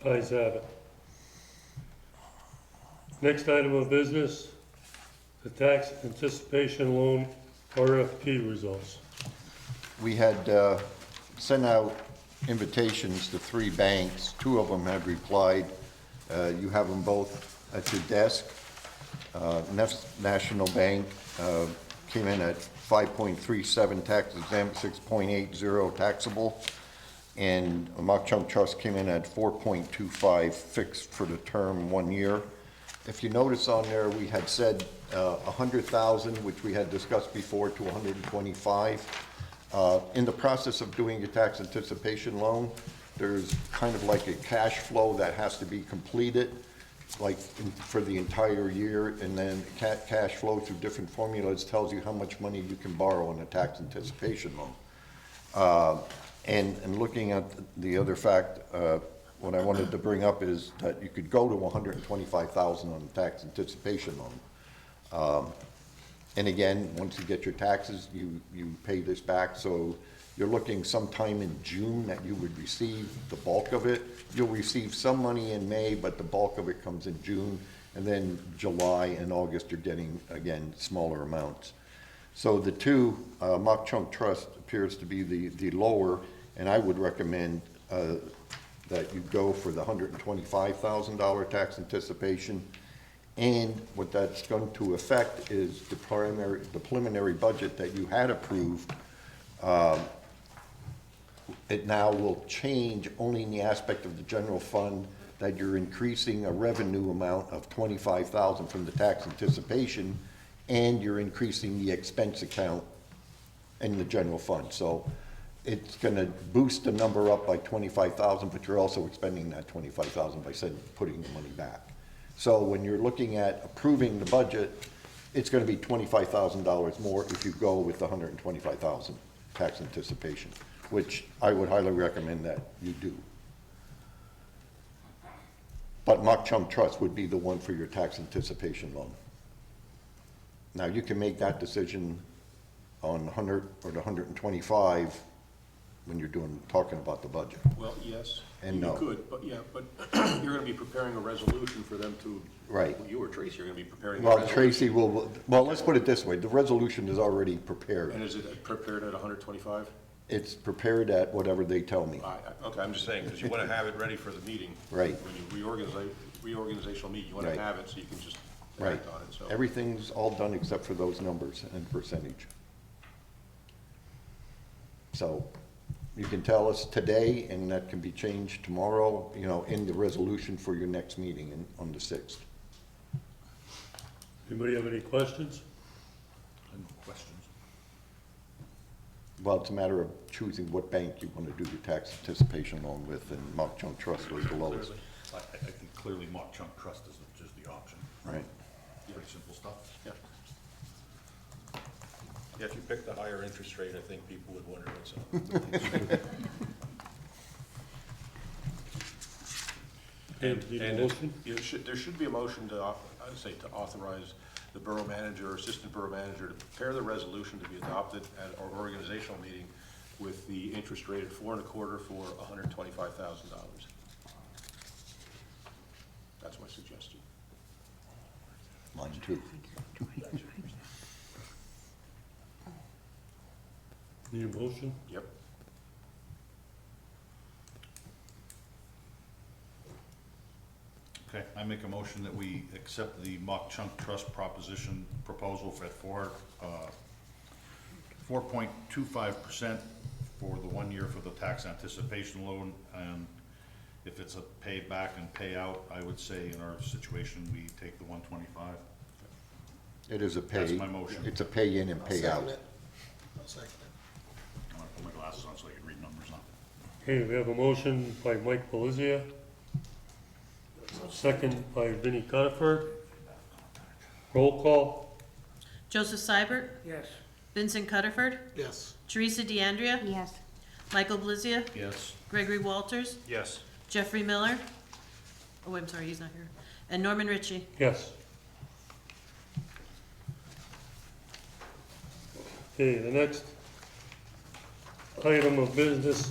Ayes have it. Next item of business, the tax anticipation loan RFP results. We had sent out invitations to 3 banks. 2 of them have replied. You have them both at your desk. National Bank came in at 5.37 tax exempt, 6.80 taxable. And Mock Chunk Trust came in at 4.25 fixed for the term 1 year. If you notice on there, we had said 100,000, which we had discussed before, to 125. In the process of doing your tax anticipation loan, there's kind of like a cash flow that has to be completed, like for the entire year, and then cash flow through different formulas tells you how much money you can borrow in a tax anticipation loan. And looking at the other fact, what I wanted to bring up is that you could go to 125,000 on the tax anticipation loan. And again, once you get your taxes, you pay this back. So you're looking sometime in June that you would receive the bulk of it. You'll receive some money in May, but the bulk of it comes in June. And then July and August, you're getting, again, smaller amounts. So the 2, Mock Chunk Trust appears to be the lower, and I would recommend that you go for the $125,000 tax anticipation. And what that's going to affect is the preliminary budget that you had approved. It now will change only in the aspect of the general fund, that you're increasing a revenue amount of $25,000 from the tax anticipation, and you're increasing the expense account in the general fund. So it's going to boost the number up by 25,000, but you're also expending that 25,000 by putting the money back. So when you're looking at approving the budget, it's going to be $25,000 more if you go with the 125,000 tax anticipation, which I would highly recommend that you do. But Mock Chunk Trust would be the one for your tax anticipation loan. Now, you can make that decision on 100 or the 125 when you're talking about the budget. Well, yes, And you no. could, but yeah, but you're gonna be preparing a resolution for them to. Right. You or Tracy are gonna be preparing a Well, resolution. Tracy will, well, let's put it this way, the resolution is already prepared. And is it prepared at 125? It's prepared at whatever they tell me. Okay, I'm just saying, because you wanna have it ready for the meeting. Right. When you reorganizational meeting, you wanna Right. have it so you can just Right. act on it, so. Everything's all done except for those numbers and percentage. So you can tell us today, and that can be changed tomorrow, in the resolution for your next meeting on the 6th. Anybody have any questions? No questions. Well, it's a matter of choosing what bank you want to do your tax anticipation loan with, and Mock Chunk Trust was the lowest. I think clearly Mock Chunk Trust is the option. Right. Pretty simple stuff. Yeah. Yeah, if you pick the higher interest rate, I think people would wonder what's up. And need a motion? There should be a motion to authorize the borough manager or assistant borough manager to prepare the resolution to be adopted at our organizational meeting with the interest rate at 4.25 for $125,000. That's my suggestion. Mine too. Need a motion? Yep. Okay, I make a motion that we accept the mock chunk trust proposition proposal for 4.25% for the 1 year for the tax anticipation loan. And if it's a pay back and pay out, I would say in our situation, we take the 125. It is a pay. That's my motion. It's a pay in and pay out. I'll second it. I'm gonna put my glasses on so I can read numbers now. Okay, we have a motion by Mike Belizia, second by Vinnie Cuthbert. Roll call. Joseph Seibert, Yes. Vincent Cutterford, Yes. Teresa DeAndrea, Yes. Michael Blizia, Yes. Gregory Walters, Yes. Jeffrey Miller. Oh, I'm sorry, he's not here. And Norman Ritchie. Yes. Okay, the next item of business,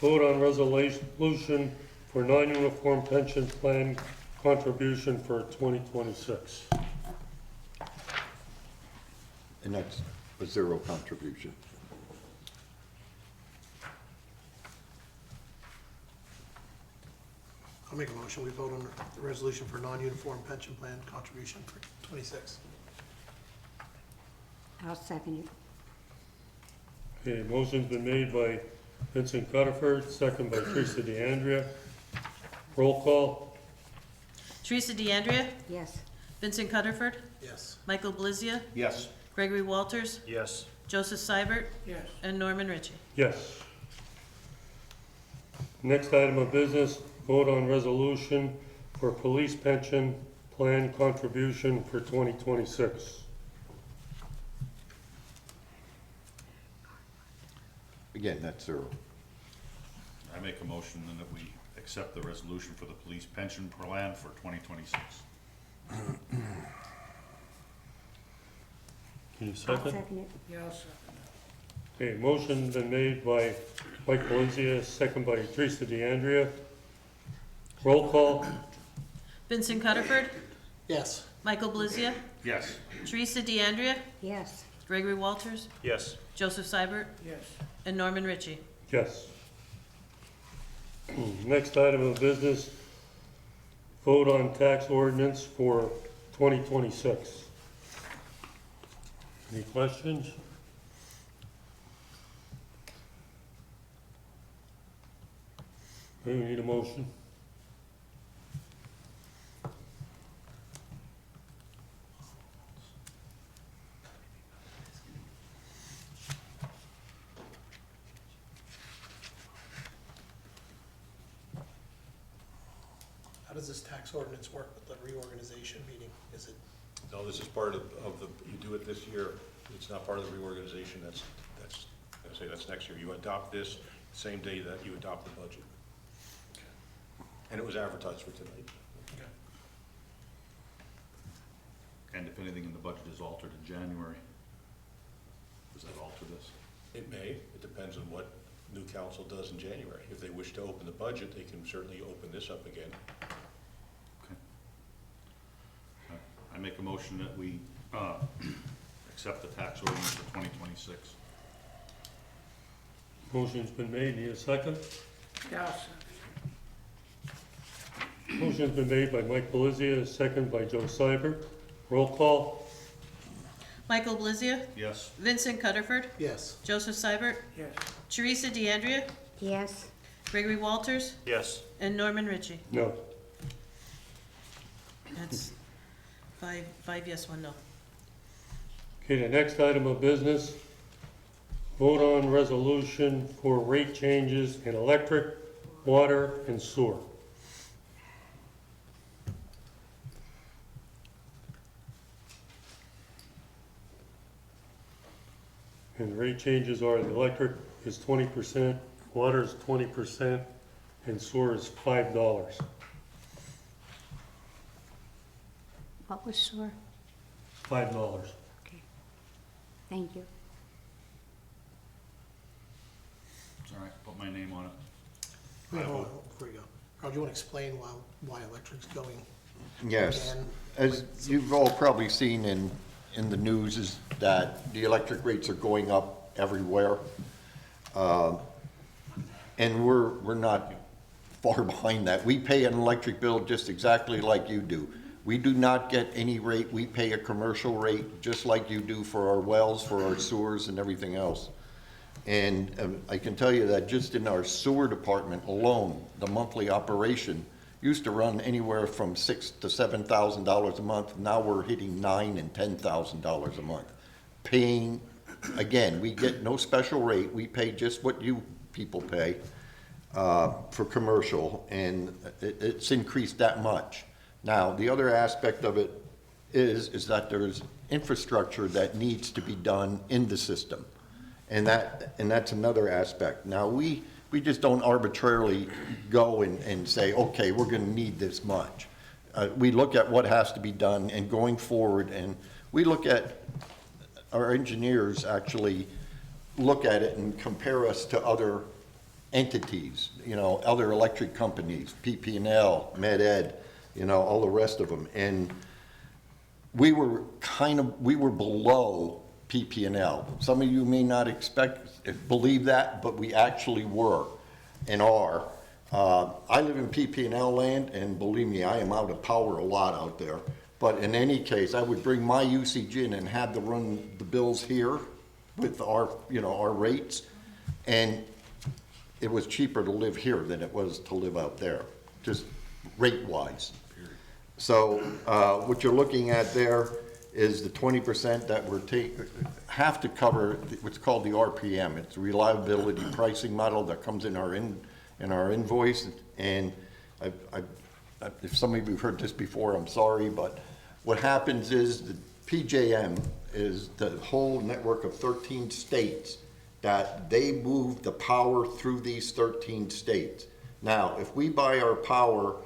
vote on resolution for non-uniform pension plan contribution for 2026. And that's a zero contribution. I'll make a motion, we vote on the resolution for non-uniform pension plan contribution for 26. I'll second it. Okay, motion's been made by Vincent Cutterford, second by Teresa DeAndrea. Roll call. Teresa DeAndrea, Yes. Vincent Cutterford, Yes. Michael Blizia, Yes. Gregory Walters, Yes. Joseph Seibert, Yes. and Norman Ritchie. Yes. Next item of business, vote on resolution for police pension plan contribution for 2026. Again, that's zero. I make a motion then that we accept the resolution for the police pension plan for 2026. Can you I'll second? second it. Yeah, I'll second Okay, motion been made by Mike Valencia, second by Teresa DeAndrea. Roll call. Vincent Cutterford, Yes. Michael Blizia, Yes. Teresa DeAndrea, Yes. Gregory Walters, Yes. Joseph Seibert, it. Yes. and Norman Ritchie. Yes. Next item of business, vote on tax ordinance for 2026. Any questions? Okay, we need a motion. How does this tax ordinance work with the reorganization meeting? Is it, No, this is part of the, you do it this year. It's not part of the reorganization. I say that's next year. You adopt this same day that you adopt the budget. And it was advertised for tonight. And if anything in the budget is altered in January, does that alter this? It may. It depends on what new council does in January. If they wish to open the budget, they can certainly open this up again. Okay. I make a motion that we accept the tax ordinance for 2026. Motion's been made, need a second? Yeah, I'll second Motion's been made by Mike Belizia, second by Joe Seibert. Roll call. Michael Blizia, Yes. Vincent Cutterford, yes. Joseph Seibert, it. Yes. Teresa DeAndrea, Yes. Gregory Walters, Yes. and Norman Ritchie. No. That's five yes, 1 no. Okay, the next item of business, vote on resolution for rate changes in electric, water, and sewer. And the rate changes are the electric is 20%, water is 20%, and sewer is $5. What was sewer? $5. Okay. Thank you. It's all right, put my name on it. Wait, hold on, before you go. Carl, do you want to explain why electric's going? Yes. again? As you've all probably seen in the news is that the electric rates are going up everywhere. And we're not far behind that. We pay an electric bill just exactly like you do. We do not get any rate. We pay a commercial rate just like you do for our wells, for our sewers and everything else. And I can tell you that just in our sewer department alone, the monthly operation used to run anywhere from $6,000 to $7,000 a month. Now we're hitting $9,000 and $10,000 a month. Paying, again, we get no special rate. We pay just what you people pay for commercial, and it's increased that much. Now, the other aspect of it is that there's infrastructure that needs to be done in the system. And that's another aspect. Now, we just don't arbitrarily go and say, okay, we're gonna need this much. We look at what has to be done, and going forward, and we look at, our engineers actually look at it and compare us to other entities, you know, other electric companies, PP&L, Med-Ed, you know, all the rest of them. And we were below PP&L. Some of you may not believe that, but we actually were and are. I live in PP&L land, and believe me, I am out of power a lot out there. But in any case, I would bring my usage in and have to run the bills here with our, you know, our rates. And it was cheaper to live here than it was to live out there, just rate-wise. So what you're looking at there is the 20% that we're have to cover what's called the RPM. It's a reliability pricing model that comes in our invoice. And if some of you have heard this before, I'm sorry, but what happens is the PJM is the whole network of 13 states that they move the power through these 13 states. Now, if we buy our power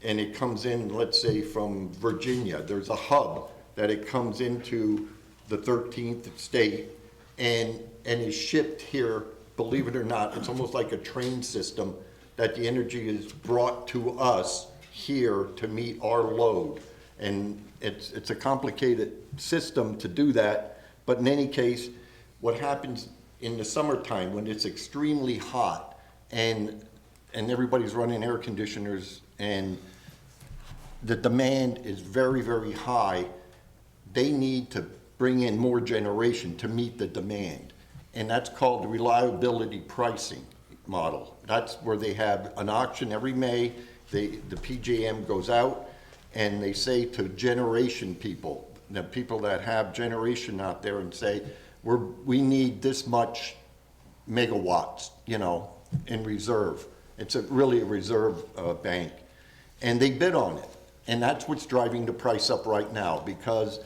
and it comes in, let's say from Virginia, there's a hub that it comes into the 13th state and is shipped here. Believe it or not, it's almost like a train system that the energy is brought to us here to meet our load. And it's a complicated system to do that, but in any case, what happens in the summertime when it's extremely hot and everybody's running air conditioners and the demand is very, very high, they need to bring in more generation to meet the demand. And that's called the reliability pricing model. That's where they have an auction every May. The PJM goes out and they say to generation people, the people that have generation out there, and say, we need this much megawatts, you know, in reserve. It's really a reserve bank. And they bid on it. And that's what's driving the price up right now, because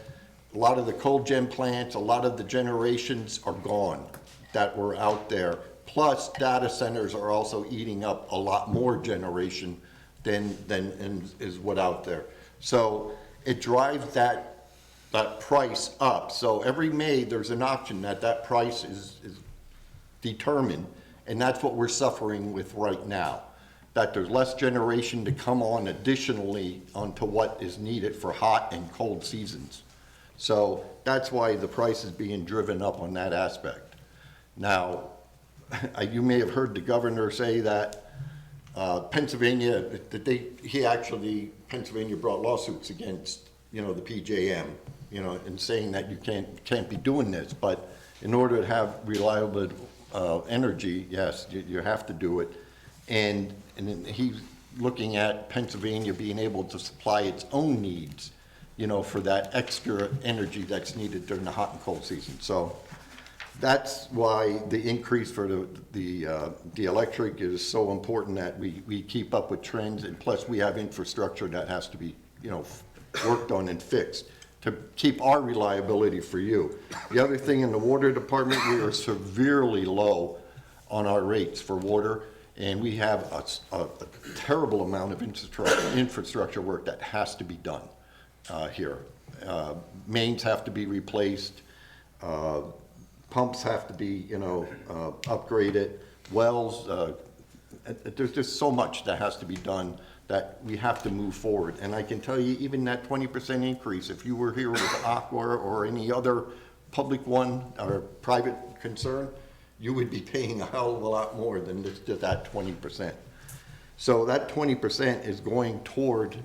a lot of the coal gen plants, a lot of the generations are gone that were out there. Plus, data centers are also eating up a lot more generation than is what out there. So it drives that price up. So every May there's an auction that price is determined, and that's what we're suffering with right now. That there's less generation to come on additionally onto what is needed for hot and cold seasons. So that's why the price is being driven up on that aspect. Now, you may have heard the governor say that Pennsylvania, Pennsylvania brought lawsuits against, you know, the PJM, you know, and saying that you can't be doing this. But in order to have reliable energy, yes, you have to do it. And he's looking at Pennsylvania being able to supply its own needs, you know, for that extra energy that's needed during the hot and cold season. So that's why the increase for the electric is so important, that we keep up with trends, and plus we have infrastructure that has to be, you know, worked on and fixed to keep our reliability for you. The other thing, in the water department, we are severely low on our rates for water. And we have a terrible amount of infrastructure work that has to be done here. Mains have to be replaced. Pumps have to be, you know, upgraded. Wells, there's just so much that has to be done that we have to move forward. And I can tell you, even that 20% increase, if you were here with Aqua or any other public one or private concern, you would be paying a hell of a lot more than just that 20%. So that 20% is going toward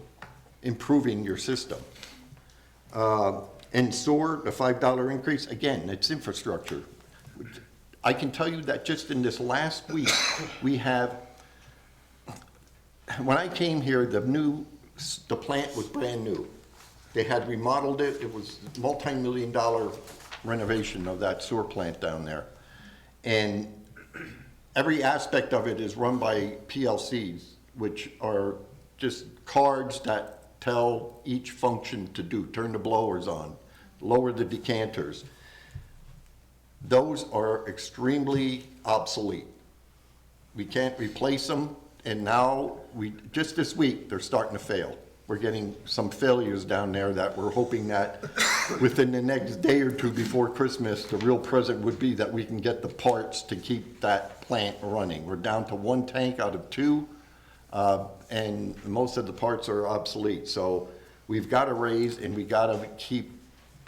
improving your system. And sewer, the $5 increase, again, it's infrastructure. I can tell you that just in this last week, we have, when I came here, the plant was brand new. They had remodeled it. It was a multi-million-dollar renovation of that sewer plant down there. And every aspect of it is run by PLCs, which are just cards that tell each function to do. Turn the blowers on, lower the decanters. Those are extremely obsolete. We can't replace them, and now just this week, they're starting to fail. We're getting some failures down there that we're hoping that within the next day or two before Christmas, the real present would be that we can get the parts to keep that plant running. We're down to 1 tank out of 2, and most of the parts are obsolete. So we've got to raise, and we got to keep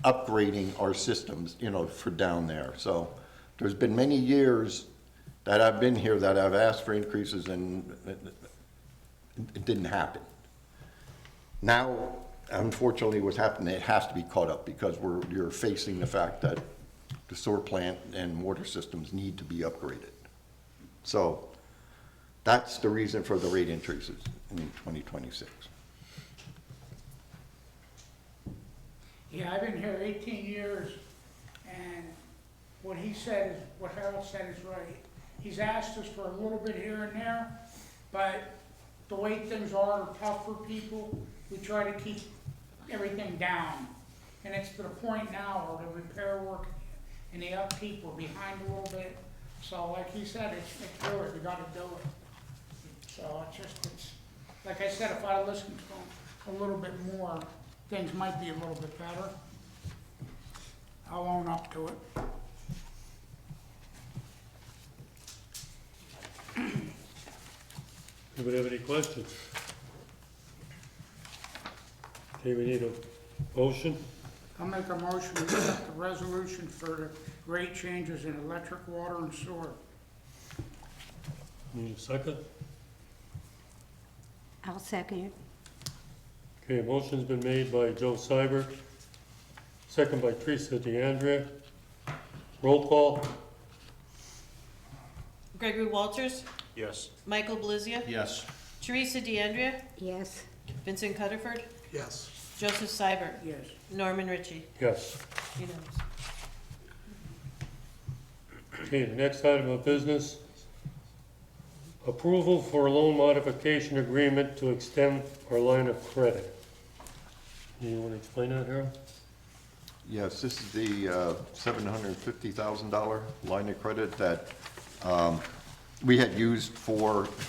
upgrading our systems, for down there. So there's been many years that I've been here that I've asked for increases, and it didn't happen. Now, unfortunately, what's happening, it has to be caught up because you're facing the fact that the sewer plant and water systems need to be upgraded. So that's the reason for the rate increases in 2026. Yeah, I've been here 18 years, and what he said is, what Harold said is right. He's asked us for a little bit here and there, but the way things are tough for people, we try to keep everything down. And it's to the point now where the repair work and the upkeep, we're behind a little bit. So like he said, it's good, we gotta do it. So it's like I said, if I listened to him a little bit more, things might be a little bit better. I'll own up to it. Anybody have any questions? Okay, we need a motion. I'll make a motion to accept the resolution for the rate changes in electric, water, and sewer. Need a second? I'll second it. Okay, a motion's been made by Joe Seibert, second by Teresa DeAndrea. Roll call? Gregory Walters, Yes. Michael Blizia, Yes. Teresa DeAndrea, Yes. Vincent Cutterford, Yes. Joseph Seibert, Yes. Norman Ritchie. Yes. Unanimous. Okay, the next item of business, approval for a loan modification agreement to extend our line of credit. You want to explain that, Harold? Yes, this is the $750,000 line of credit that we had used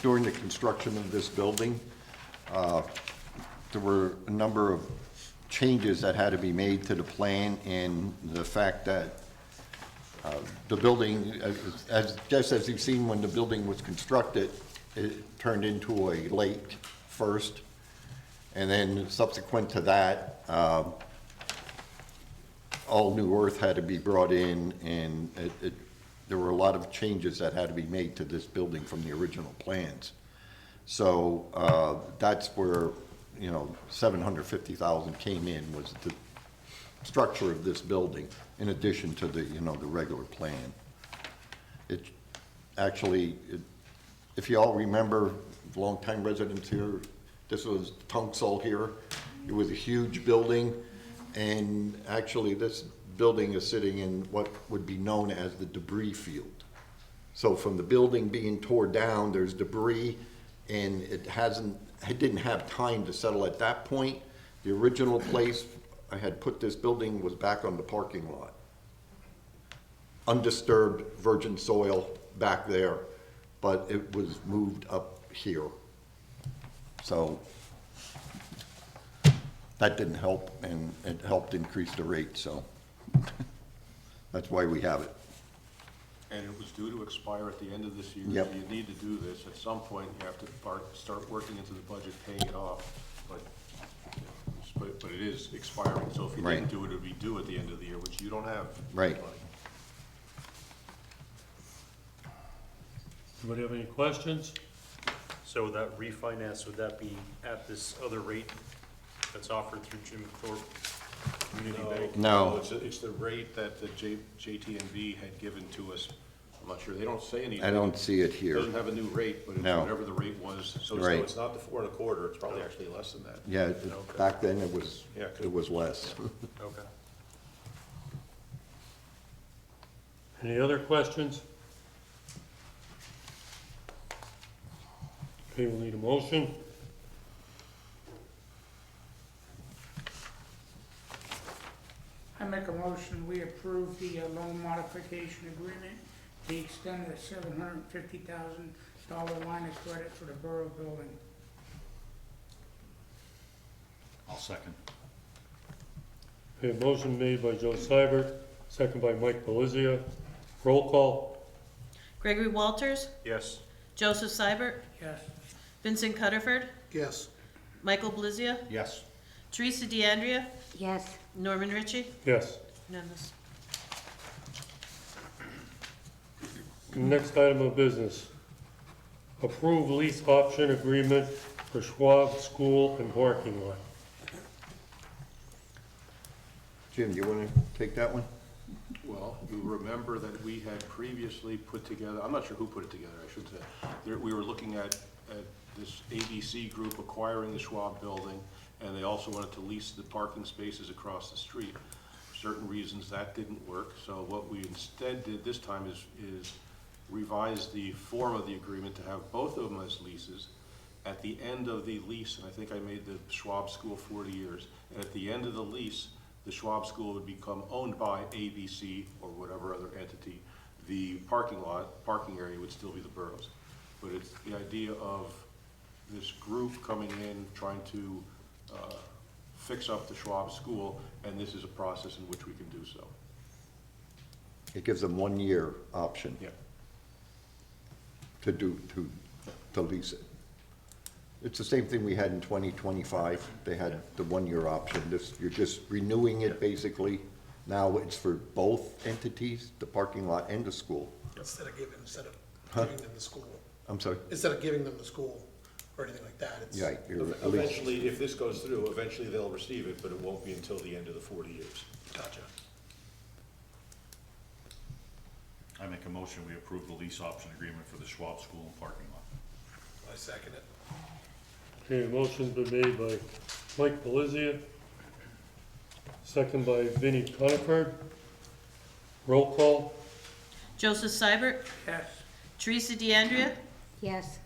during the construction of this building. There were a number of changes that had to be made to the plan, and the fact that the building, just as you've seen when the building was constructed, it turned into a lake first, and then subsequent to that, all new earth had to be brought in, and there were a lot of changes that had to be made to this building from the original plans. So that's where, $750,000 came in, was the structure of this building, in addition to the, the regular plan. It actually, if you all remember, longtime residents here, this was Tunxall here. It was a huge building, and actually this building is sitting in what would be known as the debris field. So from the building being torn down, there's debris, and it didn't have time to settle at that point. The original place I had put this building was back on the parking lot. Undisturbed virgin soil back there, but it was moved up here. So that didn't help, and it helped increase the rate, so that's why we have it. And it was due to expire at the end of this year. Yep. So you need to do this. At some point, you have to start working into the budget, paying it off. But it is expiring, so if you Right. didn't do it, it would be due at the end of the year, which you don't have. Right. Anybody have any questions? So that refinance, would that be at this other rate that's offered through Jim Thorpe Community Bank? No, it's the rate that the JTNB had given to us. I'm not sure, they don't say anything. I don't see it It here. doesn't have a new rate, but it's No. whatever the rate was. So Right. it's not the 4.25, it's probably actually less than that. Yeah, Okay. back then it was, Yeah, it was less. Okay. Any other questions? Okay, we'll need a motion. I make a motion, we approve the loan modification agreement to extend the $750,000 line of credit for the Borough building. I'll second. Okay, motion made by Joe Seibert, second by Mike Belizia. Roll call. Gregory Walters, Yes. Joseph Seibert, Yes. Vincent Cutterford, Yes. Michael Blizia, Yes. Teresa DeAndrea, Yes. Norman Ritchie. Yes. Unanimous. Next item of business. Approve lease option agreement for Schwab School and parking lot. Jim, you want to take that one? Well, you remember that we had previously put together, I'm not sure who put it together, I should say. We were looking at this ABC group acquiring the Schwab building, and they also wanted to lease the parking spaces across the street. For certain reasons, that didn't work, so what we instead did this time is revise the form of the agreement to have both of them as leases. At the end of the lease, and I think I made the Schwab School 40 years, and at the end of the lease, the Schwab School would become owned by ABC or whatever other entity. The parking area would still be the borough's. But it's the idea of this group coming in, trying to fix up the Schwab School, and this is a process in which we can do so. It gives them 1 year option Yeah. to lease it. It's the same thing we had in 2025. They had the 1 year option. You're just renewing it basically. Now it's for both entities, the parking lot and the school. Instead of giving them the school. I'm sorry? Instead of giving them the school or anything like that, it's. Yeah, you're at least, Eventually, if this goes through, eventually they'll receive it, but it won't be until the end of the 40 years. Gotcha. I make a motion, we approve the lease option agreement for the Schwab School and parking lot. I second it. Okay, motion's been made by Mike Belizia, second by Vinnie Conifer. Roll call. Joseph Seibert, Yes. Teresa DeAndrea, Yes.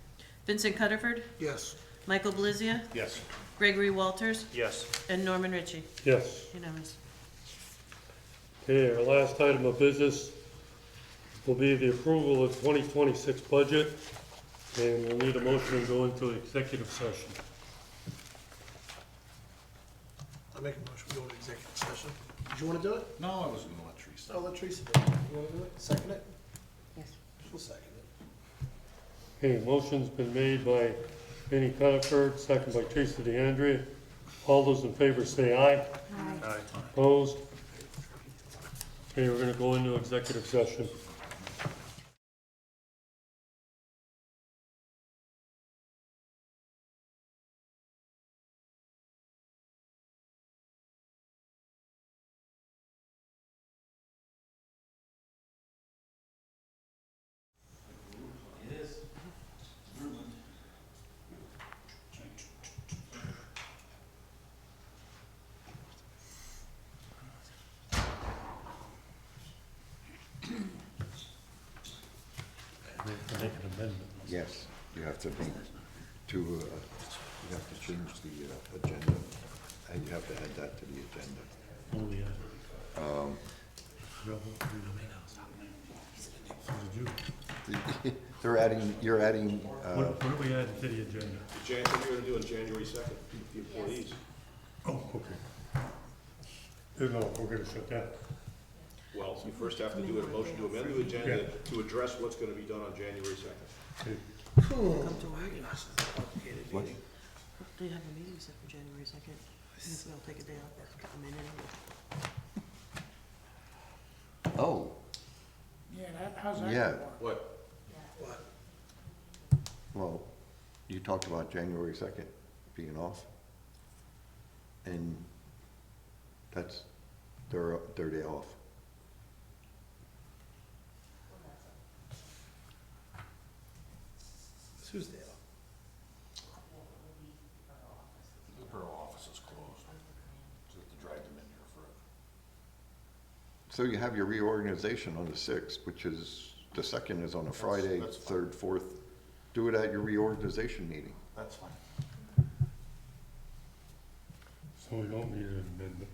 Vincent Cutterford, Yes. Michael Blizia, Yes. Gregory Walters, yes. and Norman Ritchie. Yes. Unanimous. Okay, our last item of business will be the approval of 2026 budget, and we'll need a motion to go into executive session. I make a motion, we go into executive session. Did you wanna do it? No, I wasn't gonna let Teresa. I'll let Teresa do it. You wanna do it? Second it? Yes. She'll second it. Okay, motion's been made by Vinnie Conifer, second by Teresa DeAndrea. All those in favor say aye. Aye. Opposed? Okay, we're gonna go into executive session. Make an amendment. Yes, you have to make you have to change the agenda, and you have to add that to the agenda. Oh, yeah. You're adding, What do we add to the agenda? What you're gonna do on January 2nd, the employees. Oh, okay. No, we're gonna shut that. Well, you first have to do a motion to amend the agenda to address what's gonna be done on January 2nd. Okay. Come to a meeting. what? Do you have a meeting set for January 2nd? If they'll take a day off, come in anyway. Oh, Yeah, how's that Yeah. gonna work? What? What? well, you talked about January 2nd being off. And that's their day off. Tuesday. The borough office is closed, so you have to drag them in here forever. So you have your reorganization on the 6th, which is, the 2nd is on a Friday, that's fine. 3rd, 4th. Do it at your reorganization meeting. That's fine. So we don't need an amendment.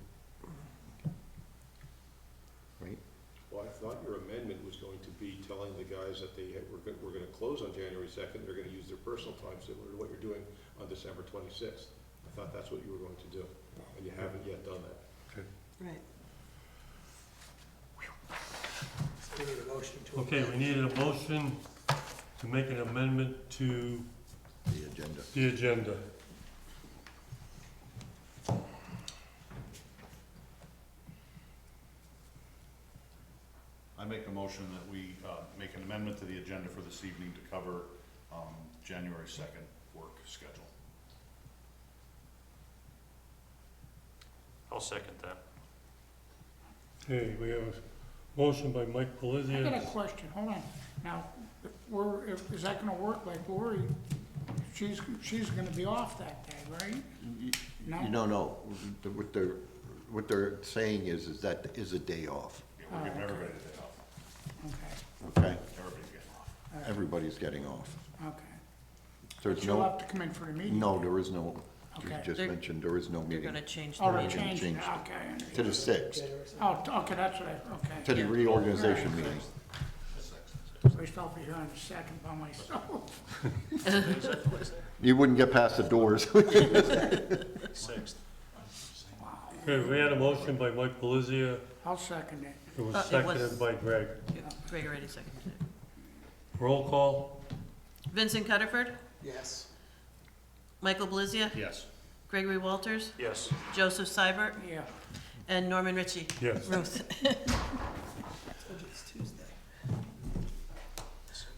Right? Well, I thought your amendment was going to be telling the guys that we're gonna close on January 2nd, they're gonna use their personal time similar to what you're doing on December 26th. I thought that's what you were going to do, and you haven't yet done that. Right. We need a motion to. Okay, we needed a motion to make an amendment to The agenda. the agenda. I make a motion that we make an amendment to the agenda for this evening to cover January 2nd work schedule. I'll second that. Okay, we have a motion by Mike I got a Pelizia. question, hold on. Now, is that gonna work like Lori? She's gonna be off that day, right? No? No. What they're saying is that is a day off, Yeah, we're giving everybody a day off. Okay, okay? Everybody's getting off. all right, Everybody's getting off. okay. There's She'll no, have to come in for the meeting? no, there is no, you Okay. just They're- mentioned there is no They're meeting. gonna change Oh, the they meeting. changed it, Changed it. okay, I understand. To the 6th, Oh, okay, that's what okay. to the yeah. reorganization All right. meeting. At least I'll be here on the 2nd by myself. You wouldn't get past the doors. Sixth. Okay, we had a motion by Mike Pelizia. I'll second it. It was It was- seconded by Greg. Greg already seconded it. Roll call? Vincent Cutterford, Yes. Michael Blizia, Yes. Gregory Walters, Yes. Joseph Seibert, Yeah. and Norman Ritchie. Yes. Ruth. Told you it's Tuesday.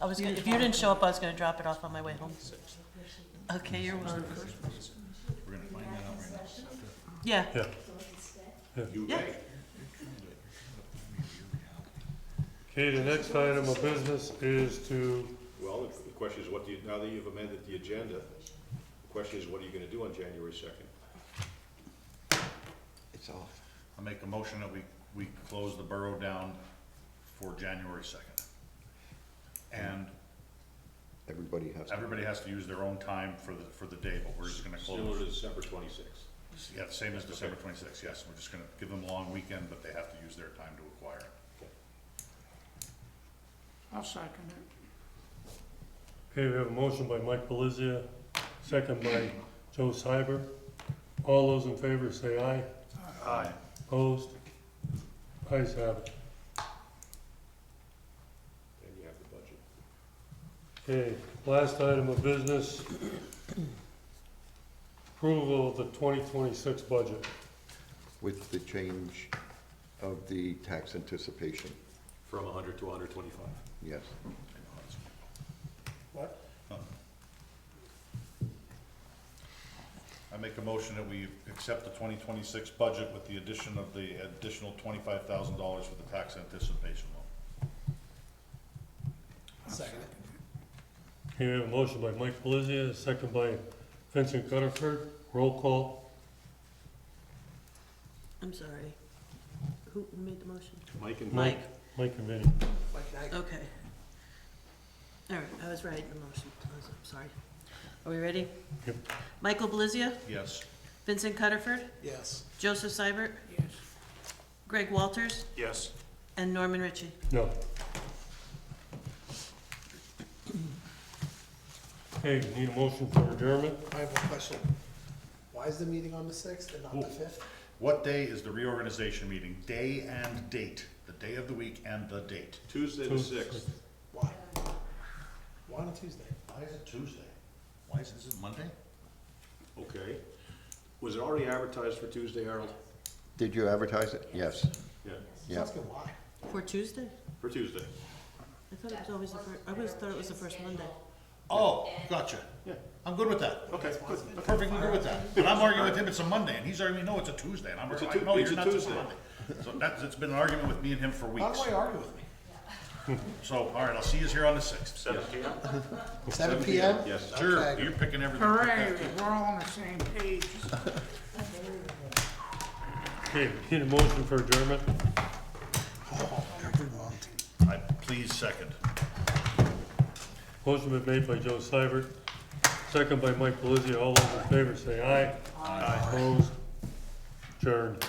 I was gonna, if you didn't show up, I was gonna drop it off on my way home. Okay, you're welcome. We're gonna find that out right now. Yeah, Yeah. You Yeah. okay? Okay, the next item of business is to, Well, the question is, now that you've amended the agenda, the question is, what are you gonna do on January 2nd? It's off. I make a motion that we close the borough down for January 2nd. And Everybody has to. everybody has to use their own time for the day, but we're just gonna Similar close. to December 26th. Yeah, the same as December 26th, yes. We're just gonna give them a long weekend, but they have to use their time to acquire it. I'll second it. okay, we have a motion by Mike Pelizia, second by Joe Cyber. All those in favor say aye. Aye. Opposed? Ayes have it. And you have the budget. Okay, last item of business. Approval of the 2026 budget. With the change of the tax anticipation, From 100 to 125. yes. What? I make a motion that we accept the 2026 budget with the addition of the additional $25,000 for the tax anticipation loan. Second. Okay, we have a motion by Mike Pelizia, second by Vincent Cutterford. Roll call? I'm sorry. Who made the motion? Mike and Mike. Mike and Vinnie. Okay. All right, I was right in the motion. I'm sorry. Are we ready? Yep. Michael Blizia, Yes. Vincent Cutterford, Yes. Joseph Seibert, Yes. Greg Walters, Yes. and Norman Ritchie. No. Okay, need a motion for adjournment? I have a question. Why is the meeting on the 6th and not the 5th? What day is the reorganization meeting? Day and date. The day of the week and the date. Tuesday the 6th. Why? Why on a Tuesday? Why is it Tuesday? Why is this Monday? Okay. Was it already advertised for Tuesday, Harold? Did you advertise it? Yes. Yeah, Yeah. Let's go why. For Tuesday? for Tuesday. I thought it was always the first, I always thought it was the first Monday. Oh, gotcha. Yeah. I'm good with that. Okay, good. Perfectly good with that. But I'm arguing with him, it's a Monday, and he's arguing, no, it's a Tuesday, and I'm It's a like, Tu- no, it's you're a not, it's a Tuesday. Monday. So it's been an argument with me and him for How weeks. do I argue with me? So, all right, I'll see you here on the 6th. 7 p.m.? 7 PM? Yes. Sure, Okay. you're picking everything. Hooray, we're all on the same page. Okay, need a motion for adjournment? Oh, everyone. I please second. Motion been made by Joe Seibert, second by Mike Pelisi. All those in favor say aye. Aye. Opposed? Adjourned.